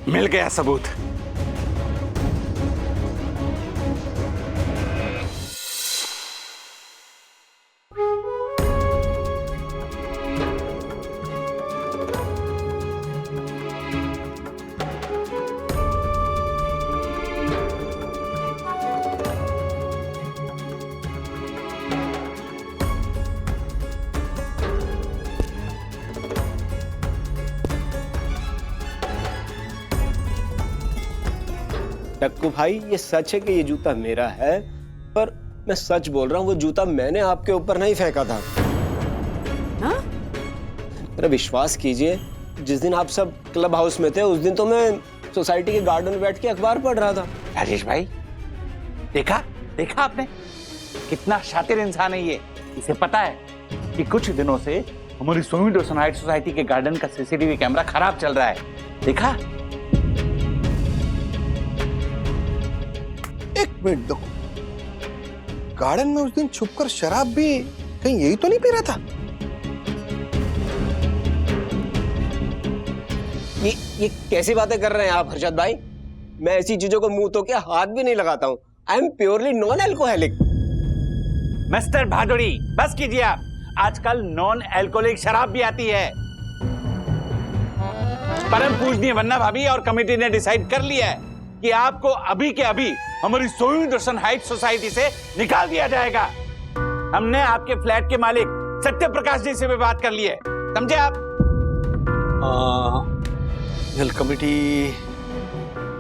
मिल गया सबूत। टक्कू भाई, ये सच है कि ये जूता मेरा है, पर मैं सच बोल रहा हूँ, वो जूता मैंने आपके ऊपर नहीं फेंका था। हाँ? मेरा विश्वास कीजिए, जिस दिन आप सब क्लब हाउस में थे उस दिन तो मैं सोसाइटी के गार्डन में बैठ के अखबार पढ़ रहा था। राजेश भाई, देखा देखा आपने, कितना शातिर इंसान है ये। इसे पता है कि कुछ दिनों से हमारी सोमी दर्शन हाइट सोसाइटी के गार्डन का सीसीटीवी कैमरा खराब चल रहा है। देखा? एक मिनट दो, गार्डन में उस दिन छुपकर शराब भी कहीं यही तो नहीं पी रहा था? ये कैसी बातें कर रहे हैं आप हर्षद भाई? मैं ऐसी चीजों को मुंह तो क्या हाथ भी नहीं लगाता हूँ। I am purely non alcoholic. Mister Bhaduri, बस कीजिए आप। आजकल नॉन एल्कोहलिक शराब भी आती है। परम पूजनीय वन्ना भाभी और कमेटी ने डिसाइड कर लिया है कि आपको अभी के अभी हमारी सोई दर्शन हाइट सोसाइटी से निकाल दिया जाएगा। हमने आपके फ्लैट के मालिक सत्य प्रकाश जी से भी बात कर ली है, समझे आप? वेल, कमिटी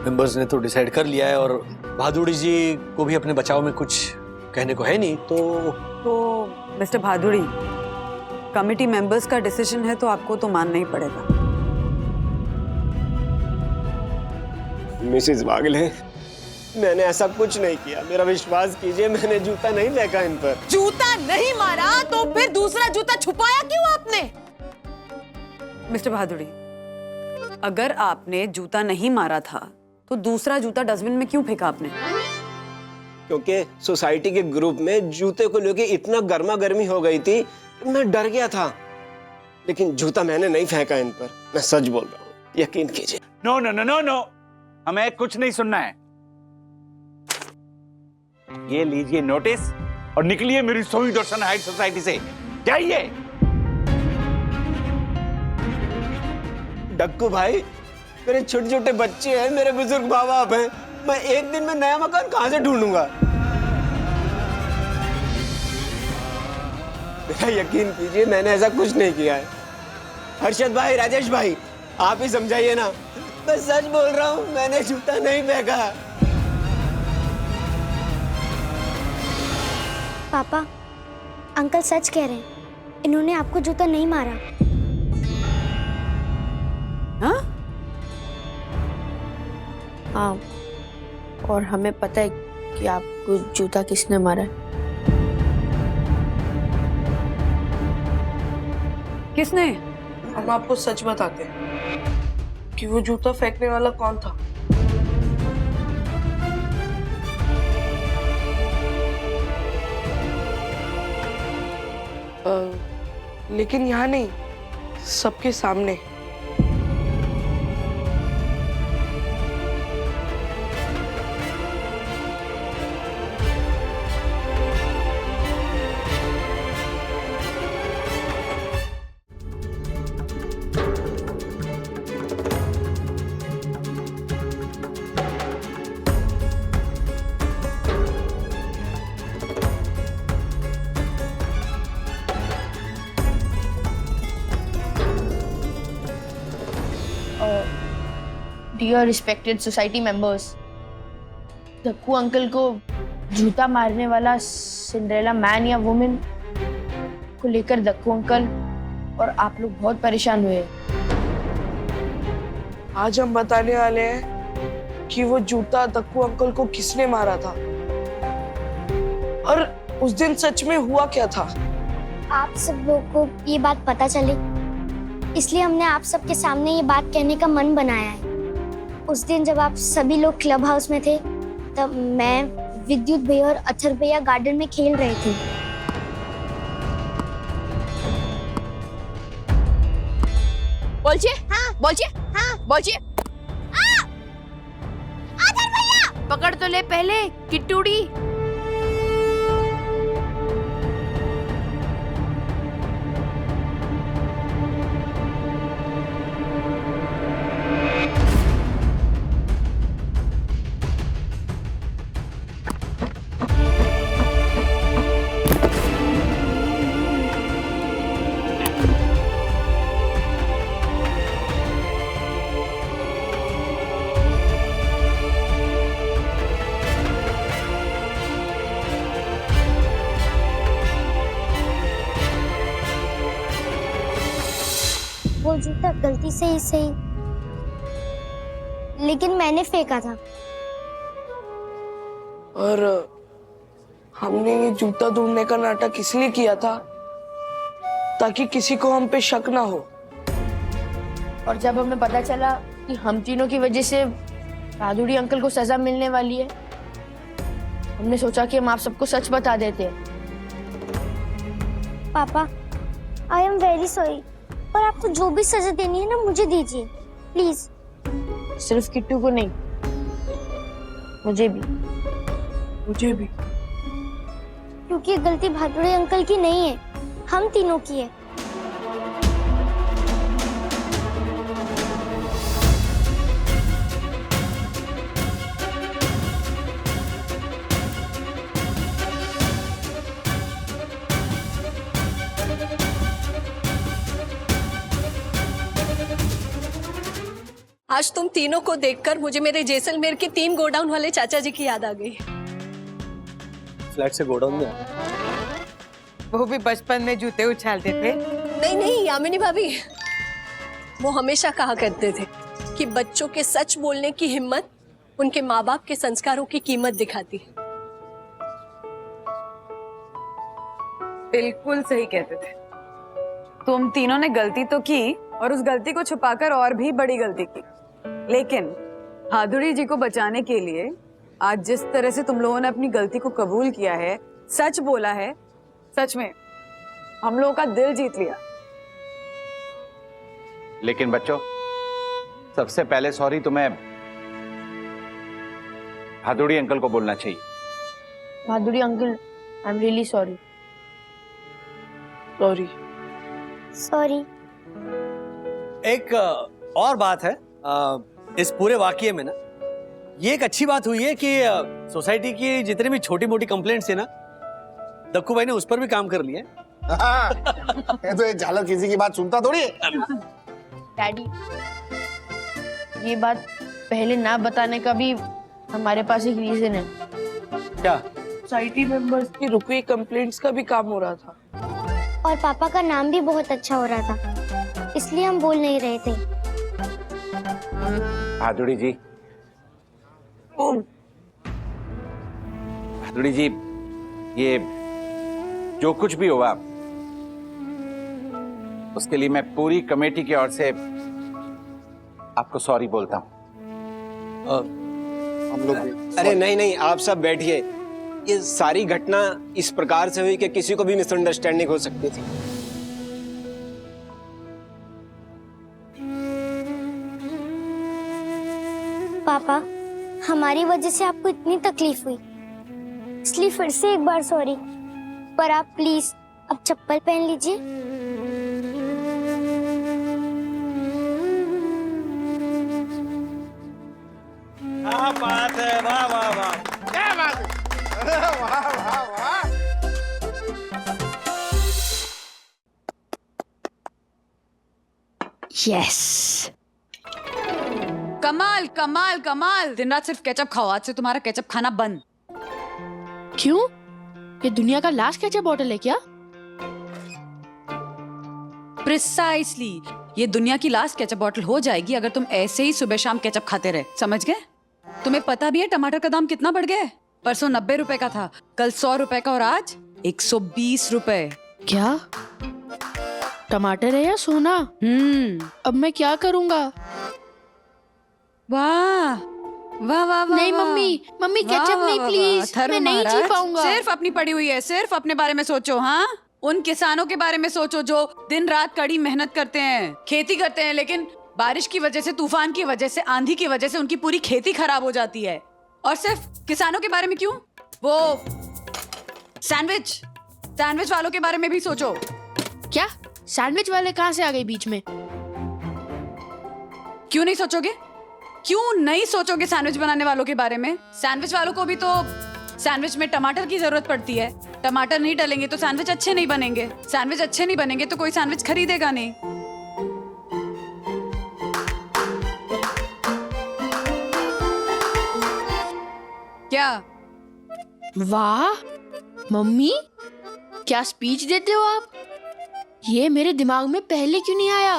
मेंबर्स ने तो डिसाइड कर लिया है और भादुड़ी जी को भी अपने बचाव में कुछ कहने को है नहीं, तो मिस्टर भादुड़ी, कमिटी मेंबर्स का डिसीजन है तो आपको तो मानना ही पड़ेगा। मिसेस वागले, मैंने ऐसा कुछ नहीं किया, मेरा विश्वास कीजिए, मैंने जूता नहीं फेंका इन पर। जूता नहीं मारा तो फिर दूसरा जूता छुपाया क्यों आपने? मिस्टर भादुड़ी, अगर आपने जूता नहीं मारा था तो दूसरा जूता डस्टबिन में क्यों फेंका आपने? क्योंकि सोसाइटी के ग्रुप में जूते को लेके इतना गर्मा गर्मी हो गई थी, मैं डर गया था। लेकिन जूता मैंने नहीं फेंका इन पर, मैं सच बोल रहा हूँ, यकीन कीजिए। No no no no no, हमें कुछ नहीं सुनना है। ये लीजिए नोटिस और निकलिए मेरी सोई दर्शन हाइट सोसाइटी से, जाइए। डक्कू भाई, मेरे छोटे छोटे बच्चे हैं, मेरे बुजुर्ग माँ बाप हैं, मैं एक दिन में नया मकान कहां से ढूंढूंगा? मेरा यकीन कीजिए, मैंने ऐसा कुछ नहीं किया है। हर्षद भाई, राजेश भाई, आप ही समझाइए ना, मैं सच बोल रहा हूँ, मैंने जूता नहीं फेंका। पापा, अंकल सच कह रहे हैं, इन्होंने आपको जूता नहीं मारा। हाँ? हाँ, और हमें पता है कि आपको जूता किसने मारा है। किसने? हम आपको सच बताते हैं कि वो जूता फेंकने वाला कौन था। लेकिन यहाँ नहीं, सबके सामने। Dear respected society members, Dhakku uncle को जूता मारने वाला सिंड्रेला मैन या वुमेन को लेकर धक्कू अंकल और आप लोग बहुत परेशान हुए। आज हम बताने वाले हैं कि वो जूता धक्कू अंकल को किसने मारा था और उस दिन सच में हुआ क्या था। आप सब लोग को ये बात पता चले, इसलिए हमने आप सबके सामने ये बात कहने का मन बनाया है। उस दिन जब आप सभी लोग क्लब हाउस में थे, तब मैं, विद्युत भैया और अथर भैया गार्डन में खेल रहे थे। बोलिए, हाँ, बोलिए, हाँ, बोलिए। अथर भैया, पकड़ तो ले पहले किट्टूड़ी। वो जूता गलती से ही सही, लेकिन मैंने फेंका था। और हमने ये जूता ढूंढने का नाटक इसलिए किया था ताकि किसी को हम पे शक ना हो। और जब हमें पता चला कि हम तीनों की वजह से भादुड़ी अंकल को सजा मिलने वाली है, हमने सोचा कि हम आप सबको सच बता देते हैं। पापा, आई एम वेरी सॉरी, पर आपको जो भी सजा देनी है ना, मुझे दीजिए प्लीज। सिर्फ किट्टू को नहीं, मुझे भी। मुझे भी। क्योंकि ये गलती भादुड़ी अंकल की नहीं है, हम तीनों की है। आज तुम तीनों को देखकर मुझे मेरे जैसलमेर के 3 गोडाउन वाले चाचा जी की याद आ गई। फ्लैट से गोडाउन में वो भी बचपन में जूते उछालते थे। नहीं नहीं यामिनी भाभी, वो हमेशा कहा करते थे कि बच्चों के सच बोलने की हिम्मत उनके माँ बाप के संस्कारों की कीमत दिखाती है। बिल्कुल सही कहते थे। तुम तीनों ने गलती तो की और उस गलती को छुपाकर और भी बड़ी गलती की, लेकिन भादुड़ी जी को बचाने के लिए आज जिस तरह से तुम लोगों ने अपनी गलती को कबूल किया है, सच बोला है, सच में हम लोगों का दिल जीत लिया। लेकिन बच्चों, सबसे पहले सॉरी तुम्हें भादुड़ी अंकल को बोलना चाहिए। Bhaduri uncle, I am really sorry. Sorry. Sorry. एक और बात है इस पूरे वाकये में ना, ये एक अच्छी बात हुई है कि सोसाइटी की जितनी भी छोटी मोटी कंप्लेंट्स है ना, दक्कू भाई ने उस पर भी काम कर लिया है। ये तो एक झालर किसी की बात सुनता थोड़ी है। डैडी, ये बात पहले ना बताने का भी हमारे पास एक रीजन है। क्या? सोसाइटी मेंबर्स की रुकी कंप्लेंट्स का भी काम हो रहा था और पापा का नाम भी बहुत अच्छा हो रहा था, इसलिए हम बोल नहीं रहे थे। भादुड़ी जी, भादुड़ी जी, ये जो कुछ भी हुआ उसके लिए मैं पूरी कमेटी की ओर से आपको सॉरी बोलता हूं। हम लोग भी। अरे नहीं नहीं, आप सब बैठिए। ये सारी घटना इस प्रकार से हुई कि किसी को भी मिसअंडरस्टैंडिंग हो सकती थी। पापा, हमारी वजह से आपको इतनी तकलीफ हुई, इसलिए फिर से एक बार सॉरी। पर आप प्लीज अब चप्पल पहन लीजिए। क्या बात है, वाह वाह वाह, क्या बात है। अरे वाह वाह वाह। यस। कमाल कमाल कमाल, दिन रात सिर्फ केचप खाओ। आज से तुम्हारा केचप खाना बंद। क्यों? ये दुनिया का लास्ट केचप बॉटल है क्या? प्रिसाइसली, ये दुनिया की लास्ट केचप बॉटल हो जाएगी अगर तुम ऐसे ही सुबह शाम केचप खाते रहे। समझ गए? तुम्हें पता भी है टमाटर का दाम कितना बढ़ गया है? परसों 90 रुपए का था, कल 100 रुपए का और आज 120 रुपए। क्या? टमाटर है या सोना? अब मैं क्या करूंगा? वाह वाह वाह वाह। नहीं मम्मी, मम्मी केचप नहीं प्लीज, मैं नहीं जी पाऊंगा। सिर्फ अपनी पड़ी हुई है, सिर्फ अपने बारे में सोचो। हाँ, उन किसानों के बारे में सोचो जो दिन रात कड़ी मेहनत करते हैं, खेती करते हैं, लेकिन बारिश की वजह से, तूफान की वजह से, आंधी की वजह से उनकी पूरी खेती खराब हो जाती है। और सिर्फ किसानों के बारे में क्यों, वो सैंडविच वालों के बारे में भी सोचो। क्या? सैंडविच वाले कहाँ से आ गए बीच में? क्यों नहीं सोचोगे? क्यों नहीं सोचोगे सैंडविच बनाने वालों के बारे में? सैंडविच वालों को भी तो सैंडविच में टमाटर की जरूरत पड़ती है। टमाटर नहीं डालेंगे तो सैंडविच अच्छे नहीं बनेंगे। सैंडविच अच्छे नहीं बनेंगे तो कोई सैंडविच खरीदेगा नहीं। क्या? वाह मम्मी, क्या स्पीच देते हो आप? ये मेरे दिमाग में पहले क्यों नहीं आया?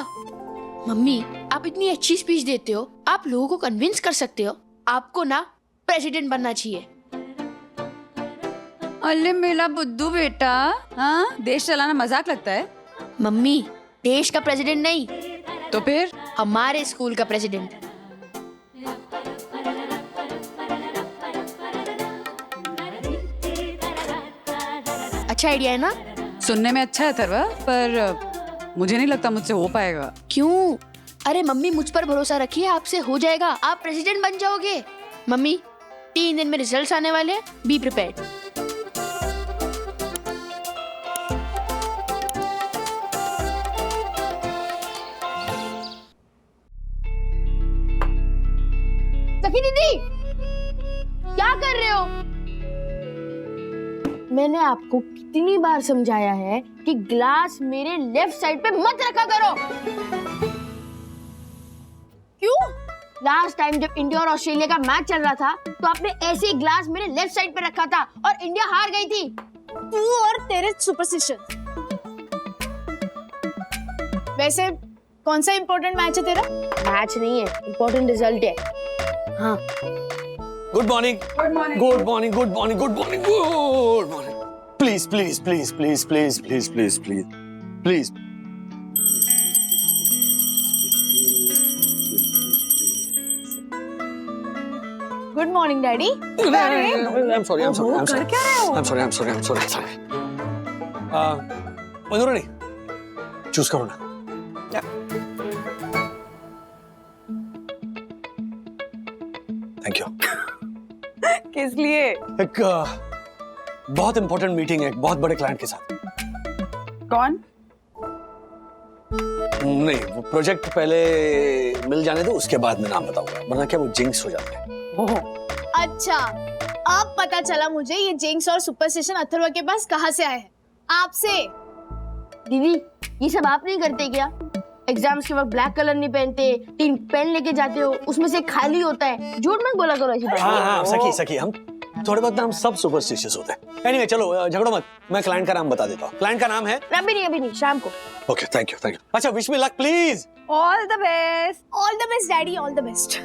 मम्मी, आप इतनी अच्छी स्पीच देते हो, आप लोगों को कन्विंस कर सकते हो। आपको ना प्रेसिडेंट बनना चाहिए। अरे मेरा बुद्धू बेटा, हाँ, देश चलाना मजाक लगता है? मम्मी, देश का प्रेसिडेंट नहीं तो फिर हमारे स्कूल का प्रेसिडेंट। अच्छा आइडिया है ना? सुनने में अच्छा है अथर्वा, पर मुझे नहीं लगता मुझसे हो पाएगा। क्यों? अरे मम्मी, मुझ पर भरोसा रखिए, आपसे हो जाएगा। आप प्रेसिडेंट बन जाओगे। मम्मी, 3 दिन में रिजल्ट्स आने वाले हैं, बी प्रिपेयर्ड। सखी दीदी, क्या कर रहे हो? मैंने आपको कितनी बार समझाया है कि ग्लास मेरे लेफ्ट साइड पे मत रखा करो। क्यों? लास्ट टाइम जब इंडिया और ऑस्ट्रेलिया का मैच चल रहा था तो आपने ऐसे ही ग्लास मेरे लेफ्ट साइड पे रखा था और इंडिया हार गई थी। तू और तेरे सुपरस्टिशन। वैसे कौन सा इम्पोर्टेंट मैच है तेरा? मैच नहीं है, इम्पोर्टेंट रिजल्ट है। हाँ। Good morning. Good morning. Good morning. Good morning. Good morning. Good morning. Please please please please please please please please please. Good morning daddy. I'm sorry. I'm sorry. I'm sorry. कर क्या रहे हो? I'm sorry. I'm sorry. I'm sorry. I'm sorry. Manorani, choose करो ना। Thank you. किस लिए? एक बहुत इंपॉर्टेंट मीटिंग है एक बहुत बड़े क्लाइंट के साथ। कौन? नहीं, वो प्रोजेक्ट पहले मिल जाने दो, उसके बाद मैं नाम बताऊंगा, वरना क्या वो जिंक्स हो जाते हैं। अच्छा, अब पता चला मुझे ये जिंक्स और सुपरस्टिशन अथर्व के पास कहाँ से आए हैं। आपसे। दीदी, ये सब आप नहीं करते क्या? एग्जाम्स के वक्त ब्लैक कलर नहीं पहनते, 3 पेन लेके जाते हो, उसमें से खाली होता है। झूठ मत बोला करो ऐसी बात। हाँ, सखी हम थोड़े बहुत ना हम सब सुपरस्टिशियस होते हैं। एनीवे, चलो झगड़ो मत, मैं क्लाइंट का नाम बता देता हूँ। क्लाइंट का नाम है अभी नहीं, शाम को। Okay, thank you. अच्छा, wish me luck please. All the best. All the best daddy, all the best.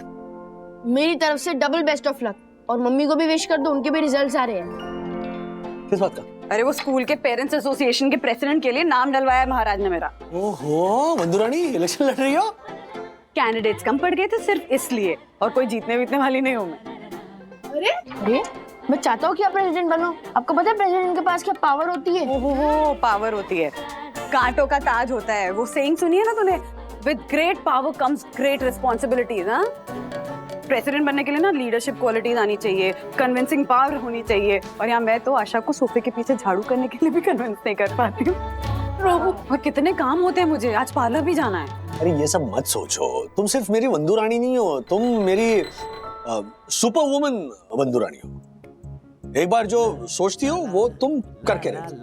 मेरी तरफ से डबल बेस्ट ऑफ लक। और मम्मी को भी विश कर दो, उनके भी रिजल्ट्स आ रहे हैं। किस बात का? अरे वो स्कूल के पेरेंट्स एसोसिएशन के प्रेसिडेंट के लिए नाम डलवाया है महाराज ने मेरा। ओहो, मंदुरानी इलेक्शन लड़ रही हो? कैंडिडेट्स कम पड़ गए थे सिर्फ इसलिए, और कोई जीतने बीतने वाली नहीं हूँ मैं। अरे मैं चाहता हूँ कि आप प्रेसिडेंट बनो। आपको पता है प्रेसिडेंट के पास क्या पावर होती है? ओहो, पावर होती है, कांटों का ताज होता है। वो सेइंग सुनी है ना तूने? With great power comes great responsibilities. हाँ, प्रेसिडेंट बनने के लिए ना लीडरशिप क्वालिटीज आनी चाहिए, कन्विंसिंग पावर होनी चाहिए। और यहाँ मैं तो आशा को सोफे के पीछे झाड़ू करने के लिए भी कन्विंस नहीं कर पाती हूँ। और कितने काम होते हैं मुझे, आज पार्लर भी जाना है। अरे ये सब मत सोचो, तुम सिर्फ मेरी वंदू रानी नहीं हो, तुम मेरी सुपर वुमन वंदू रानी हो। एक बार जो सोचती हो वो तुम करके रहती।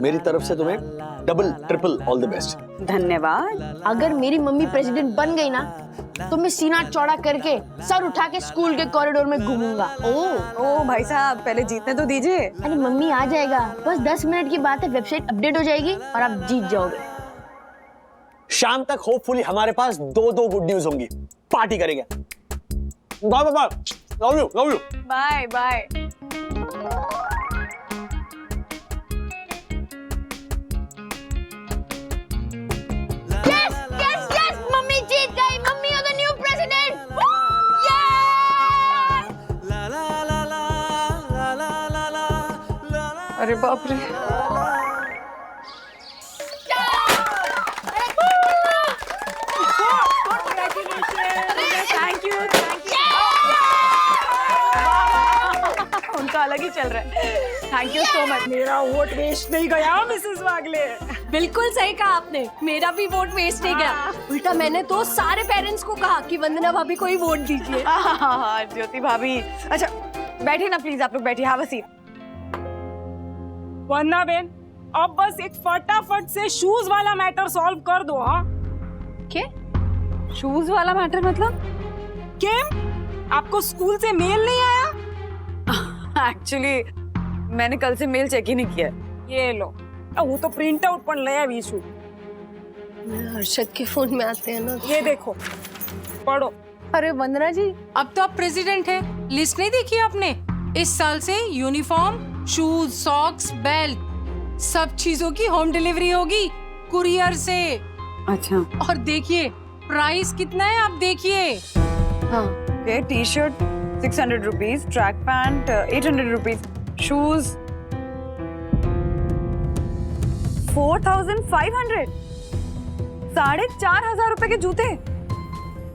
मेरी तरफ से तुम्हें double triple all the best. धन्यवाद। अगर मेरी मम्मी प्रेसिडेंट बन गई ना तो मैं सीना चौड़ा करके सर उठा के स्कूल के कॉरिडोर में घूमूंगा। ओ भाई साहब, पहले जीतने तो दीजिए। अरे मम्मी आ जाएगा, बस 10 मिनट की बात है, वेबसाइट अपडेट हो जाएगी और आप जीत जाओगे। शाम तक होपफुली हमारे पास 2 गुड न्यूज होंगी। पार्टी करेंगे। Bye. Love you. Bye bye. Yes, mummy जीत गई। Mummy are the new president. अरे बाप रे। Thank you. उनका अलग ही चल रहा है। Thank you so much. मेरा वोट वेस्ट नहीं गया मिसेस वागले। बिल्कुल सही कहा आपने, मेरा भी वोट वेस्ट नहीं गया। उल्टा मैंने तो सारे पेरेंट्स को कहा कि वंदना भाभी को ही वोट दीजिए। हाँ, ज्योति भाभी। अच्छा बैठिए ना प्लीज, आप लोग बैठिए। Have a seat. Vandana Ben, अब बस एक फटाफट से शूज वाला मैटर सॉल्व कर दो। हाँ, क्या शूज वाला मैटर मतलब? केम, आपको स्कूल से मेल नहीं आया? एक्चुअली मैंने कल से मेल चेक ही नहीं किया। ये लो, वो तो प्रिंट आउट पण ले आवीशु। हर्षद के फोन में आते हैं ना। ये देखो, पढ़ो। अरे वंदना जी, अब तो आप प्रेसिडेंट हैं। लिस्ट नहीं देखी आपने? इस साल से यूनिफॉर्म, शूज, सॉक्स, बेल्ट, सब चीजों की होम डिलीवरी होगी कुरियर से। अच्छा। और देखिए प्राइस कितना है, आप देखिए। हाँ, T shirt 600 rupees, track pant 800 rupees, shoes 4500, 4500 रुपए के जूते।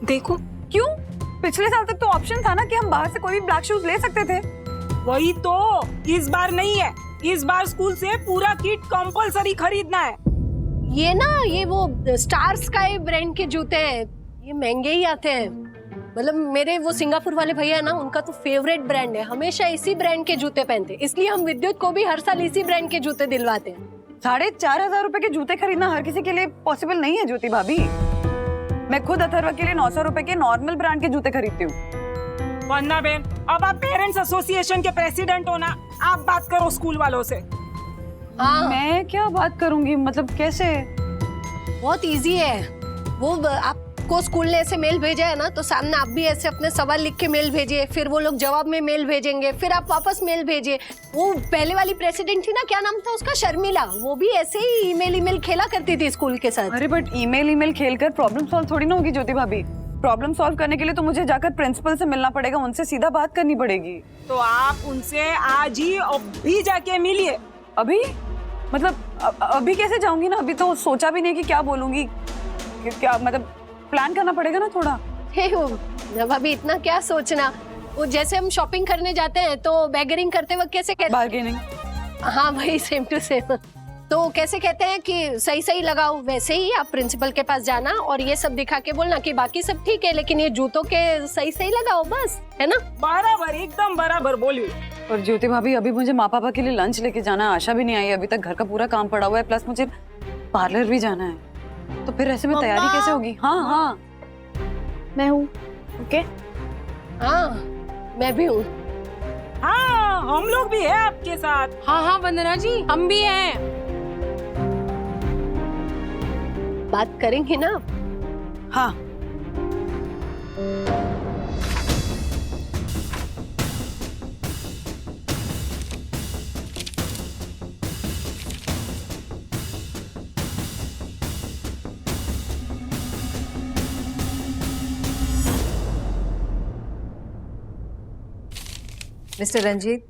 देखो, क्यों? पिछले साल तक तो ऑप्शन था ना कि हम बाहर से कोई भी ब्लैक शूज ले सकते थे। वही तो, इस बार नहीं है। इस बार स्कूल से पूरा किट कंपलसरी खरीदना है। ये वो स्टार स्काई ब्रांड के जूते हैं, ये महंगे ही आते हैं। मतलब मेरे वो सिंगापुर वाले भैया है ना, उनका तो फेवरेट ब्रांड है, हमेशा इसी ब्रांड के जूते पहनते, इसलिए हम विद्युत को भी हर साल इसी ब्रांड के जूते दिलवाते हैं। 4500 रुपए के जूते खरीदना हर किसी के लिए पॉसिबल नहीं है ज्योति भाभी। मैं खुद अथर्व के लिए 900 रुपए के नॉर्मल ब्रांड के जूते खरीदती हूँ। वंदना बेन, अब आप पेरेंट्स एसोसिएशन के प्रेसिडेंट हो ना, आप बात करो स्कूल वालों से। मैं क्या बात करूंगी, मतलब कैसे? बहुत इजी है। वो आपको स्कूल ने ऐसे मेल भेजा है ना, तो सामने आप भी ऐसे अपने सवाल लिख के मेल भेजिए, फिर वो लोग जवाब में मेल भेजेंगे, फिर आप वापस मेल भेजिए। वो पहले वाली प्रेसिडेंट थी ना, क्या नाम था उसका, शर्मिला, वो भी ऐसे ही ईमेल खेला करती थी स्कूल के साथ। अरे बट ईमेल खेलकर प्रॉब्लम सॉल्व थोड़ी ना होगी ज्योति भाभी। प्रॉब्लम सॉल्व करने के लिए तो मुझे जाकर प्रिंसिपल से मिलना पड़ेगा, उनसे सीधा बात करनी पड़ेगी। तो आप उनसे आज ही अभी जाके मिलिए। अभी मतलब अभी कैसे जाऊंगी ना, अभी तो सोचा भी नहीं कि क्या बोलूंगी, क्या मतलब प्लान करना पड़ेगा ना थोड़ा। जब अभी इतना क्या सोचना, वो जैसे हम शॉपिंग करने जाते हैं तो बैगरिंग करते वक्त कैसे कहते, बार्गेनिंग। हाँ भाई, सेम टू सेम। तो कैसे कहते हैं कि सही सही लगाओ, वैसे ही आप प्रिंसिपल के पास जाना और ये सब दिखा के बोलना कि बाकी सब ठीक है, लेकिन ये जूतों के सही सही लगाओ, बस, है ना? बराबर, एकदम बराबर बोलिए। और ज्योति भाभी, अभी मुझे माँ पापा के लिए लंच लेके जाना है, आशा भी नहीं आई अभी तक, घर का पूरा काम पड़ा हुआ है, प्लस मुझे पार्लर भी जाना है, तो फिर ऐसे में तैयारी कैसे होगी? हाँ, मैं हूँ। ओके, हाँ मैं भी हूँ। हाँ, हम लोग भी है आपके साथ। हाँ वंदना जी, हम भी हैं। बात करेंगे ना? हाँ। मिस्टर रंजीत,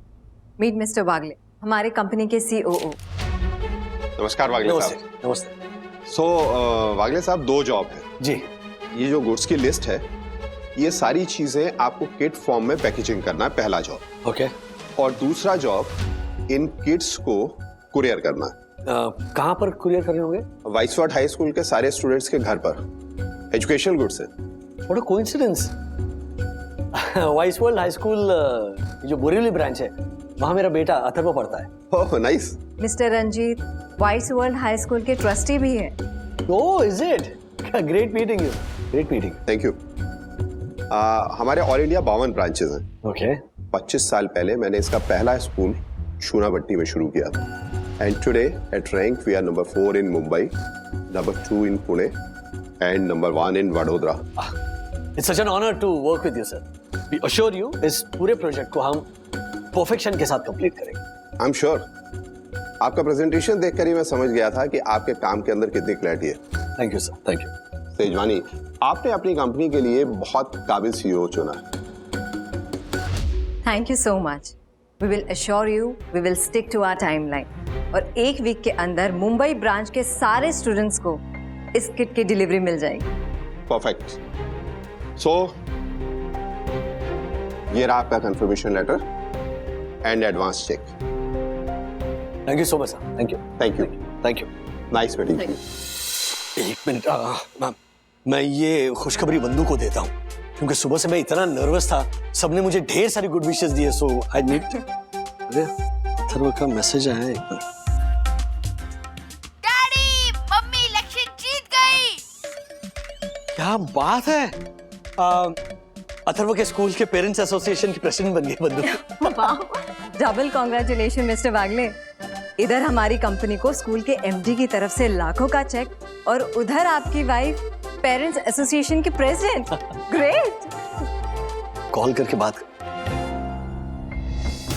मीट मिस्टर वागले, हमारे कंपनी के COO। नमस्कार वागले साहब। नमस्ते। वागले साहब, 2 जॉब है जी। ये जो गुड्स की लिस्ट है, ये सारी चीजें आपको किट फॉर्म में पैकेजिंग करना है, पहला जॉब। ओके। और दूसरा जॉब इन किट्स को कुरियर करना है। कहाँ पर कुरियर करने होंगे? वाइसवर्ड हाई स्कूल के सारे स्टूडेंट्स के घर पर। एजुकेशनल गुड्स है। What a coincidence. Wise world high school जो बोरीवली ब्रांच है, वहाँ मेरा बेटा अथर्व पढ़ता है। Oh nice. Mister Ranjit vice world high school के ट्रस्टी भी है। Oh is it? Great meeting you. Great meeting. Thank you. हमारे ऑल इंडिया 52 ब्रांचेस हैं। ओके। 25 साल पहले मैंने इसका पहला स्कूल शूनाभट्टी में शुरू किया था। And today at rank we are number 4 in Mumbai, number 2 in Pune and number 1 in Vadodara. It's such an honour to work with you sir. We assure you इस पूरे प्रोजेक्ट को हम परफेक्शन के साथ कंप्लीट करेंगे। I am sure. आपका प्रेजेंटेशन देखकर ही मैं समझ गया था कि आपके काम के अंदर कितनी क्लैरिटी है। Thank you sir, thank you. Tejwani, आपने अपनी कंपनी के लिए बहुत काबिल CEO चुना। Thank you so much. We will assure you we will stick to our timeline और 1 वीक के अंदर मुंबई ब्रांच के सारे स्टूडेंट्स को इस किट की डिलीवरी मिल जाएगी। परफेक्ट। सो ये रहा आपका confirmation letter and advance cheque. Thank you so much sir. Thank you. Thank you. Thank you. Nice meeting. 1 minute ma'am, मैं ये खुशखबरी बंधु को देता हूँ, क्योंकि सुबह से मैं इतना नर्वस था, सबने मुझे ढेर सारी गुड विशेस दिए, सो आई नीड। अरे अथर्व का मैसेज आया है। एक मिनट। डैडी, मम्मी इलेक्शन जीत गई। क्या बात है। अथर्व के स्कूल के पेरेंट्स एसोसिएशन की प्रेसिडेंट बन गई बंधु। डबल कॉन्ग्रेचुलेशन मिस्टर वागले। इधर हमारी कंपनी को स्कूल के MD की तरफ से लाखों का चेक और उधर आपकी वाइफ पेरेंट्स एसोसिएशन की प्रेसिडेंट। ग्रेट। कॉल करके बात कर।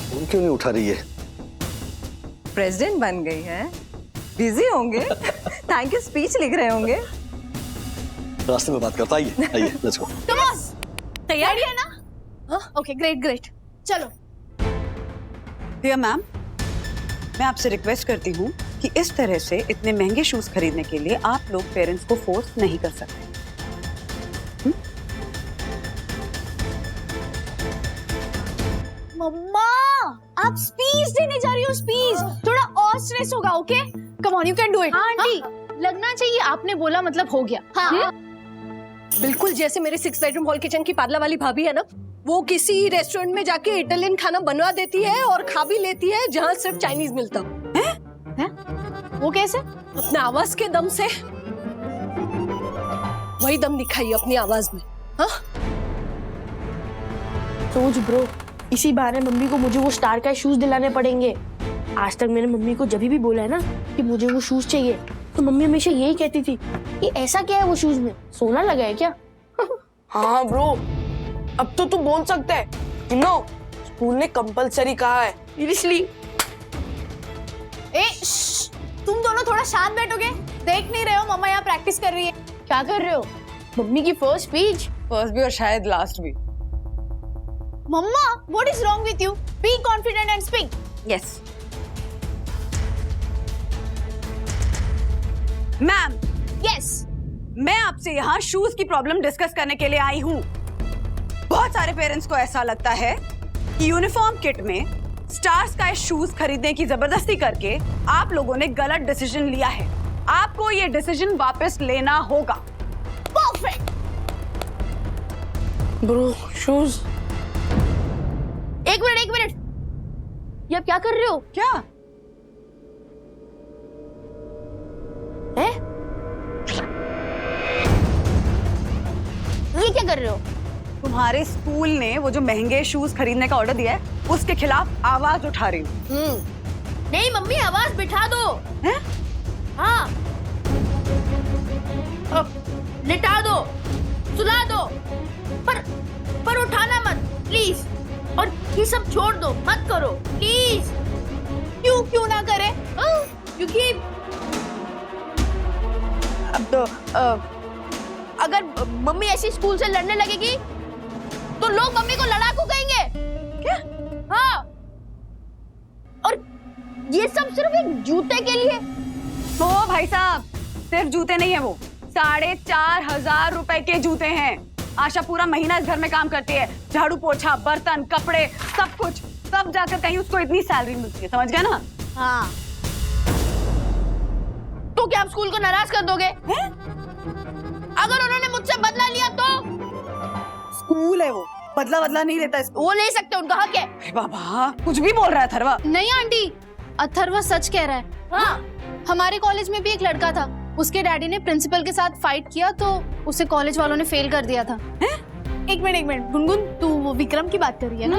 फोन क्यों नहीं उठा रही है? प्रेसिडेंट बन गई है, बिजी होंगे। थैंक यू स्पीच लिख रहे होंगे। रास्ते में बात करता। आइए आइए, लेट्स गो। तैयारी है ना? हाँ, ओके, ग्रेट ग्रेट, चलो। डियर मैम, मैं आपसे रिक्वेस्ट करती हूँ कि इस तरह से इतने महंगे शूज खरीदने के लिए आप लोग पेरेंट्स को फोर्स नहीं कर सकते। मम्मा, आप स्पीच देने जा रही हो? स्पीच थोड़ा और स्ट्रेस होगा। Okay, come on, you can do it. हाँ आंटी, लगना चाहिए आपने बोला मतलब हो गया। हाँ बिल्कुल जैसे मेरे 6 बेडरूम हॉल किचन की पार्लर वाली भाभी है ना, वो किसी रेस्टोरेंट में जाके इटालियन खाना बनवा देती है और खा भी लेती है जहाँ सिर्फ चाइनीज मिलता है? वो कैसे? अपने आवाज के दम से। वही दम दिखाइए अपनी आवाज में। हाँ सोच ब्रो, इसी बहाने मम्मी को मुझे वो स्टार का शूज दिलाने पड़ेंगे। आज तक मैंने मम्मी को जब भी बोला है ना कि मुझे वो शूज चाहिए, तो मम्मी हमेशा यही कहती थी कि ऐसा क्या है वो शूज में, सोना लगा है क्या? हाँ ब्रो, अब तो तू बोल सकता है। नो, स्कूल ने कंपलसरी कहा है। सीरियसली? तुम दोनों थोड़ा शांत बैठोगे? देख नहीं रहे हो मम्मा यहाँ प्रैक्टिस कर रही है? क्या कर रहे हो? मम्मी की फर्स्ट स्पीच। फर्स्ट भी और शायद लास्ट भी। Mamma, what is wrong with you? Be confident and speak. Yes ma'am. Yes, मैं आपसे यहाँ शूज की प्रॉब्लम डिस्कस करने के लिए आई हूँ। बहुत सारे पेरेंट्स को ऐसा लगता है कि यूनिफॉर्म किट में स्टार स्काई शूज खरीदने की जबरदस्ती करके आप लोगों ने गलत डिसीजन लिया है। आपको ये डिसीजन वापस लेना होगा। परफेक्ट। Bro, shoes. एक मिनट, ये आप क्या कर रहे हो? क्या है? ये क्या कर रहे हो? तुम्हारे स्कूल ने वो जो महंगे शूज खरीदने का ऑर्डर दिया है, उसके खिलाफ आवाज उठा रही हूँ। नहीं मम्मी, आवाज बिठा दो। हैं? हाँ, लिटा दो, सुला दो, पर उठाना मत प्लीज। और ये सब छोड़ दो, मत करो प्लीज। क्यों ना करे? क्योंकि अब तो अगर मम्मी ऐसी स्कूल से लड़ने लगेगी तो लोग मम्मी को लड़ाकू कहेंगे। क्या? हाँ, और ये सब सिर्फ एक जूते के लिए। ओ भाई साहब, सिर्फ जूते नहीं है वो, 4,500 रुपए के जूते हैं। आशा पूरा महीना इस घर में काम करती है, झाड़ू पोछा, बर्तन, कपड़े, सब कुछ, तब जाकर कहीं उसको इतनी सैलरी मिलती है, समझ गया ना? हाँ, तो क्या आप स्कूल को नाराज कर दोगे? अगर उन्होंने मुझसे बदला लिया तो? स्कूल है वो, बदला नहीं लेता इसको। वो ले सकते, उनका हक है। अरे बाबा, कुछ भी बोल रहा है अथर्वा। नहीं आंटी, अथर्वा सच कह रहा है। हाँ, हमारे कॉलेज में भी एक लड़का था, उसके डैडी ने प्रिंसिपल के साथ फाइट किया तो उसे कॉलेज वालों ने फेल कर दिया था। एक मिनट गुनगुन, तू वो विक्रम की बात कर रही है ना?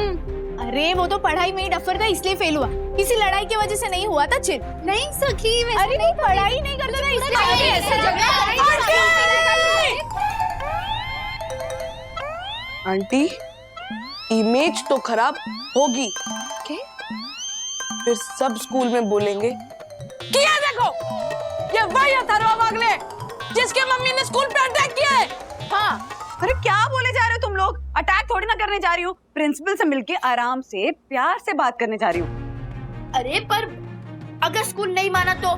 अरे वो तो पढ़ाई में ही डफर था, इसलिए फेल हुआ, किसी लड़ाई की वजह से नहीं हुआ था। चिल नहीं सखी, अरे नहीं, पढ़ाई नहीं करता था इसलिए ऐसे। आंटी, इमेज तो खराब होगी, फिर सब स्कूल में बोलेंगे कि ये देखो, ये वही अथर्वा वागले जिसके मम्मी ने स्कूल पे अटैक किया है। हाँ, अरे क्या बोले जा रहे हो तुम लोग? अटैक थोड़ी ना करने जा रही हूँ, प्रिंसिपल से मिलके आराम से प्यार से बात करने जा रही हूँ। अरे पर अगर स्कूल नहीं माना तो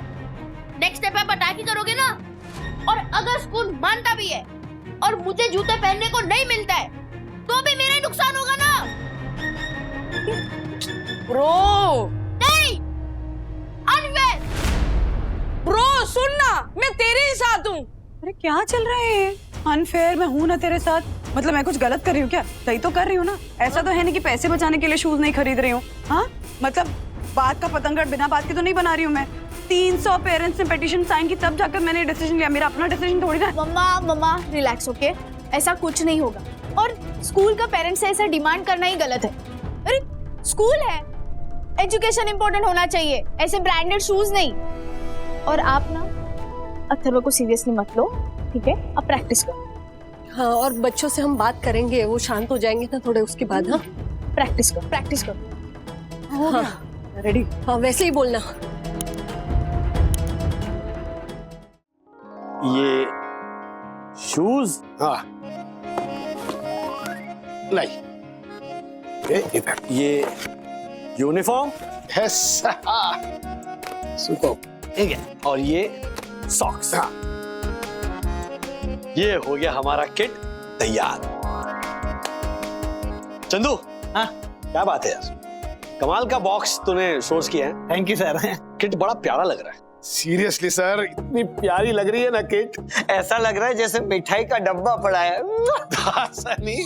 नेक्स्ट स्टेप आप अटैक ही करोगे ना? और अगर स्कूल मानता भी है और मुझे जूते पहनने को नहीं मिलता है तो भी मेरा ही नुकसान होगा ना? ब्रो नहीं, अनफेयर। ब्रो सुनना, मैं तेरे ही साथ हूँ। अरे क्या चल रहा है? अनफेयर? मैं हूँ ना तेरे साथ, मतलब मैं कुछ गलत कर रही हूँ क्या? सही तो कर रही हूँ ना? ऐसा तो है नहीं कि पैसे बचाने के लिए शूज नहीं खरीद रही हूँ। हाँ, मतलब बात का पतंगड़ बिना बात के तो नहीं बना रही हूँ मैं। 300 पेरेंट्स ने पिटीशन साइन की, तब जाकर मैंने डिसीजन लिया। मेरा अपना डिसीजन थोड़ी ना। मम्मा रिलैक्स, ओके? ऐसा कुछ नहीं होगा, और स्कूल का पेरेंट्स से ऐसा डिमांड करना ही गलत है। अरे स्कूल है, एजुकेशन इंपॉर्टेंट होना चाहिए, ऐसे ब्रांडेड शूज नहीं। और आप ना अथर्वा को सीरियसली मत लो, ठीक है? आप प्रैक्टिस करो। हाँ, और बच्चों से हम बात करेंगे, वो शांत हो जाएंगे ना थोड़े, उसके बाद। हाँ, प्रैक्टिस करो। हाँ, रेडी? हाँ, वैसे ही बोलना। ये शूज? हाँ, नहीं, इधर। ये यूनिफॉर्म? Yes, super. ठीक है, और ये सॉक्स। हाँ, ये हो गया हमारा किट तैयार। चंदू, हाँ क्या बात है यार, कमाल का बॉक्स तूने सोर्स किया है। Thank you sir. किट बड़ा प्यारा लग रहा है। सीरियसली सर, इतनी प्यारी लग रही है ना किट, ऐसा लग रहा है जैसे मिठाई का डब्बा पड़ा है। ऐसा नहीं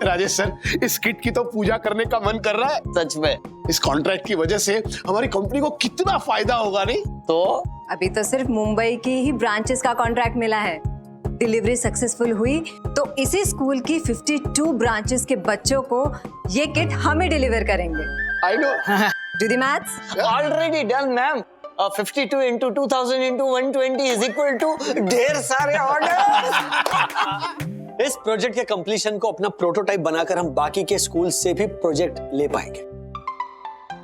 राजेश सर, इस किट की तो पूजा करने का मन कर रहा है सच में। इस कॉन्ट्रैक्ट की वजह से हमारी कंपनी को कितना फायदा होगा, नहीं? तो अभी तो सिर्फ मुंबई की ही ब्रांचेस का कॉन्ट्रैक्ट मिला है, डिलीवरी सक्सेसफुल हुई तो इसी स्कूल की 52 ब्रांचेस के बच्चों को ये किट हम ही डिलीवर करेंगे। I know. Do the maths? Already done ma'am. 52 into 2000 into 120 is equal to ढेर सारे ऑर्डर्स। इस प्रोजेक्ट के कंप्लीशन को अपना प्रोटोटाइप बनाकर हम बाकी के स्कूल से भी प्रोजेक्ट ले पाएंगे।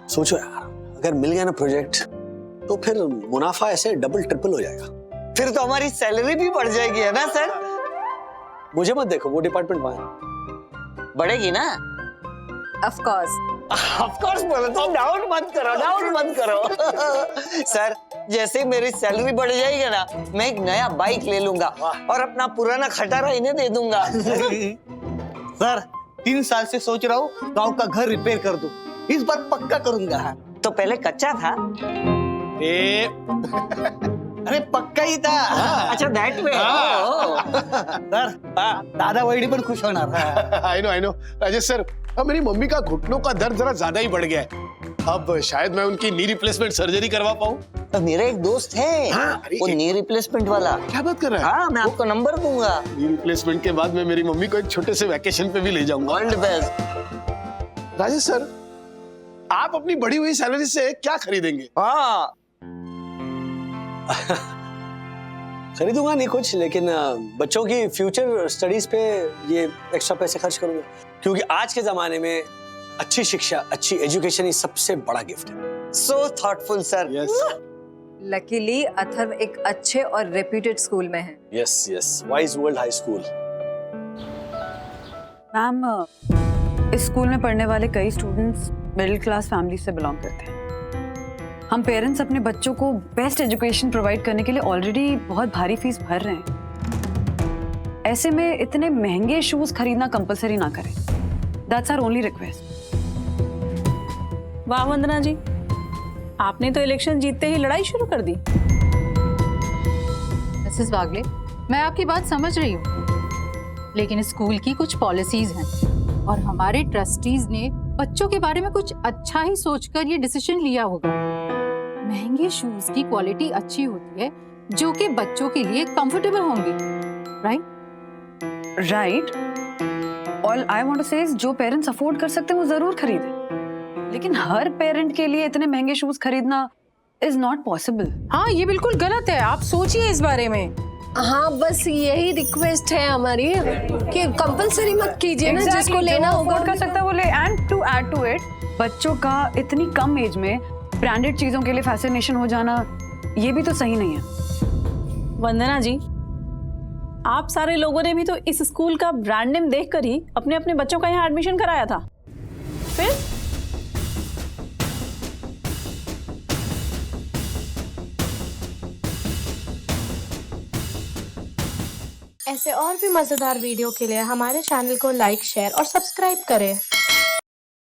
सोचो यार, अगर मिल गया ना प्रोजेक्ट तो फिर मुनाफा ऐसे डबल ट्रिपल हो जाएगा। फिर तो हमारी सैलरी भी बढ़ जाएगी, है ना सर? मुझे मत देखो, वो डिपार्टमेंट वहां है। बढ़ेगी ना? ऑफ कोर्स बोलो तो डाउट मत करो सर, जैसे मेरी सैलरी बढ़ जाएगी ना, मैं एक नया बाइक ले लूंगा और अपना पुराना खटारा इन्हें दे दूंगा। सर 3 साल से सोच रहा हूँ गांव का घर रिपेयर कर दूं, इस बार पक्का करूंगा। तो पहले कच्चा था। अरे पक्का ही था। अच्छा दैट वे। सर दादा वही पर खुश होना था। आई नो राजेश सर, अब मेरी मम्मी का घुटनों का दर्द जरा ज्यादा ही बढ़ गया है। अब शायद मैं उनकी नी रिप्लेसमेंट सर्जरी करवा पाऊँ। तो मेरा एक दोस्त है, वो नी रिप्लेसमेंट वाला। क्या बात कर रहा है? हाँ, मैं आपको नंबर दूंगा। नी रिप्लेसमेंट के बाद मैं मेरी मम्मी को एक छोटे से वैकेशन पे भी ले जाऊंगा। All the best. Rajesh sir, आप अपनी बढ़ी हुई सैलरी से क्या खरीदेंगे? हाँ खरीदूंगा नहीं कुछ, लेकिन बच्चों की फ्यूचर स्टडीज पे ये एक्स्ट्रा पैसे खर्च करूंगा, क्योंकि आज के जमाने में अच्छी शिक्षा, अच्छी एजुकेशन ही सबसे बड़ा गिफ्ट है। So thoughtful sir. Yes. Luckily Atharva एक अच्छे और रेप्यूटेड स्कूल में है। Yes, wise world high school. Ma'am, इस स्कूल में पढ़ने वाले कई स्टूडेंट्स मिडिल क्लास फैमिली से बिलोंग करते हैं। हम पेरेंट्स अपने बच्चों को बेस्ट एजुकेशन प्रोवाइड करने के लिए ऑलरेडी बहुत भारी फीस भर रहे हैं। ऐसे में इतने महंगे शूज खरीदना कंपलसरी ना करें। That's our only request. वाह वंदना जी, आपने तो इलेक्शन जीतते ही लड़ाई शुरू कर दी। मिसेस वागले, मैं आपकी बात समझ रही हूँ, लेकिन स्कूल की कुछ पॉलिसीज हैं और हमारे ट्रस्टीज ने बच्चों के बारे में कुछ अच्छा ही सोचकर ये डिसीजन लिया होगा। महंगे शूज की क्वालिटी अच्छी होती है जो कि बच्चों के लिए कंफर्टेबल होंगी, right. All I want to say is जो पेरेंट्स अफोर्ड कर सकते हैं वो जरूर खरीदें, लेकिन हर पेरेंट के लिए इतने महंगे शूज खरीदना इज नॉट पॉसिबल। हाँ, ये बिल्कुल गलत है। आप सोचिए इस बारे में। हाँ, बस यही रिक्वेस्ट है हमारी कि कंपलसरी मत कीजिए ना, जिसको लेना होगा कर सकता है वो ले। And to add to it, बच्चों का इतनी कम एज में ब्रांडेड चीजों के लिए फैसिनेशन हो जाना ये भी तो सही नहीं है। वंदना जी, आप सारे लोगों ने भी तो इस स्कूल का ब्रांड नेम देखकर ही अपने अपने बच्चों का यहाँ एडमिशन कराया था। फिर ऐसे और भी मजेदार वीडियो के लिए हमारे चैनल को लाइक, शेयर और सब्सक्राइब करें।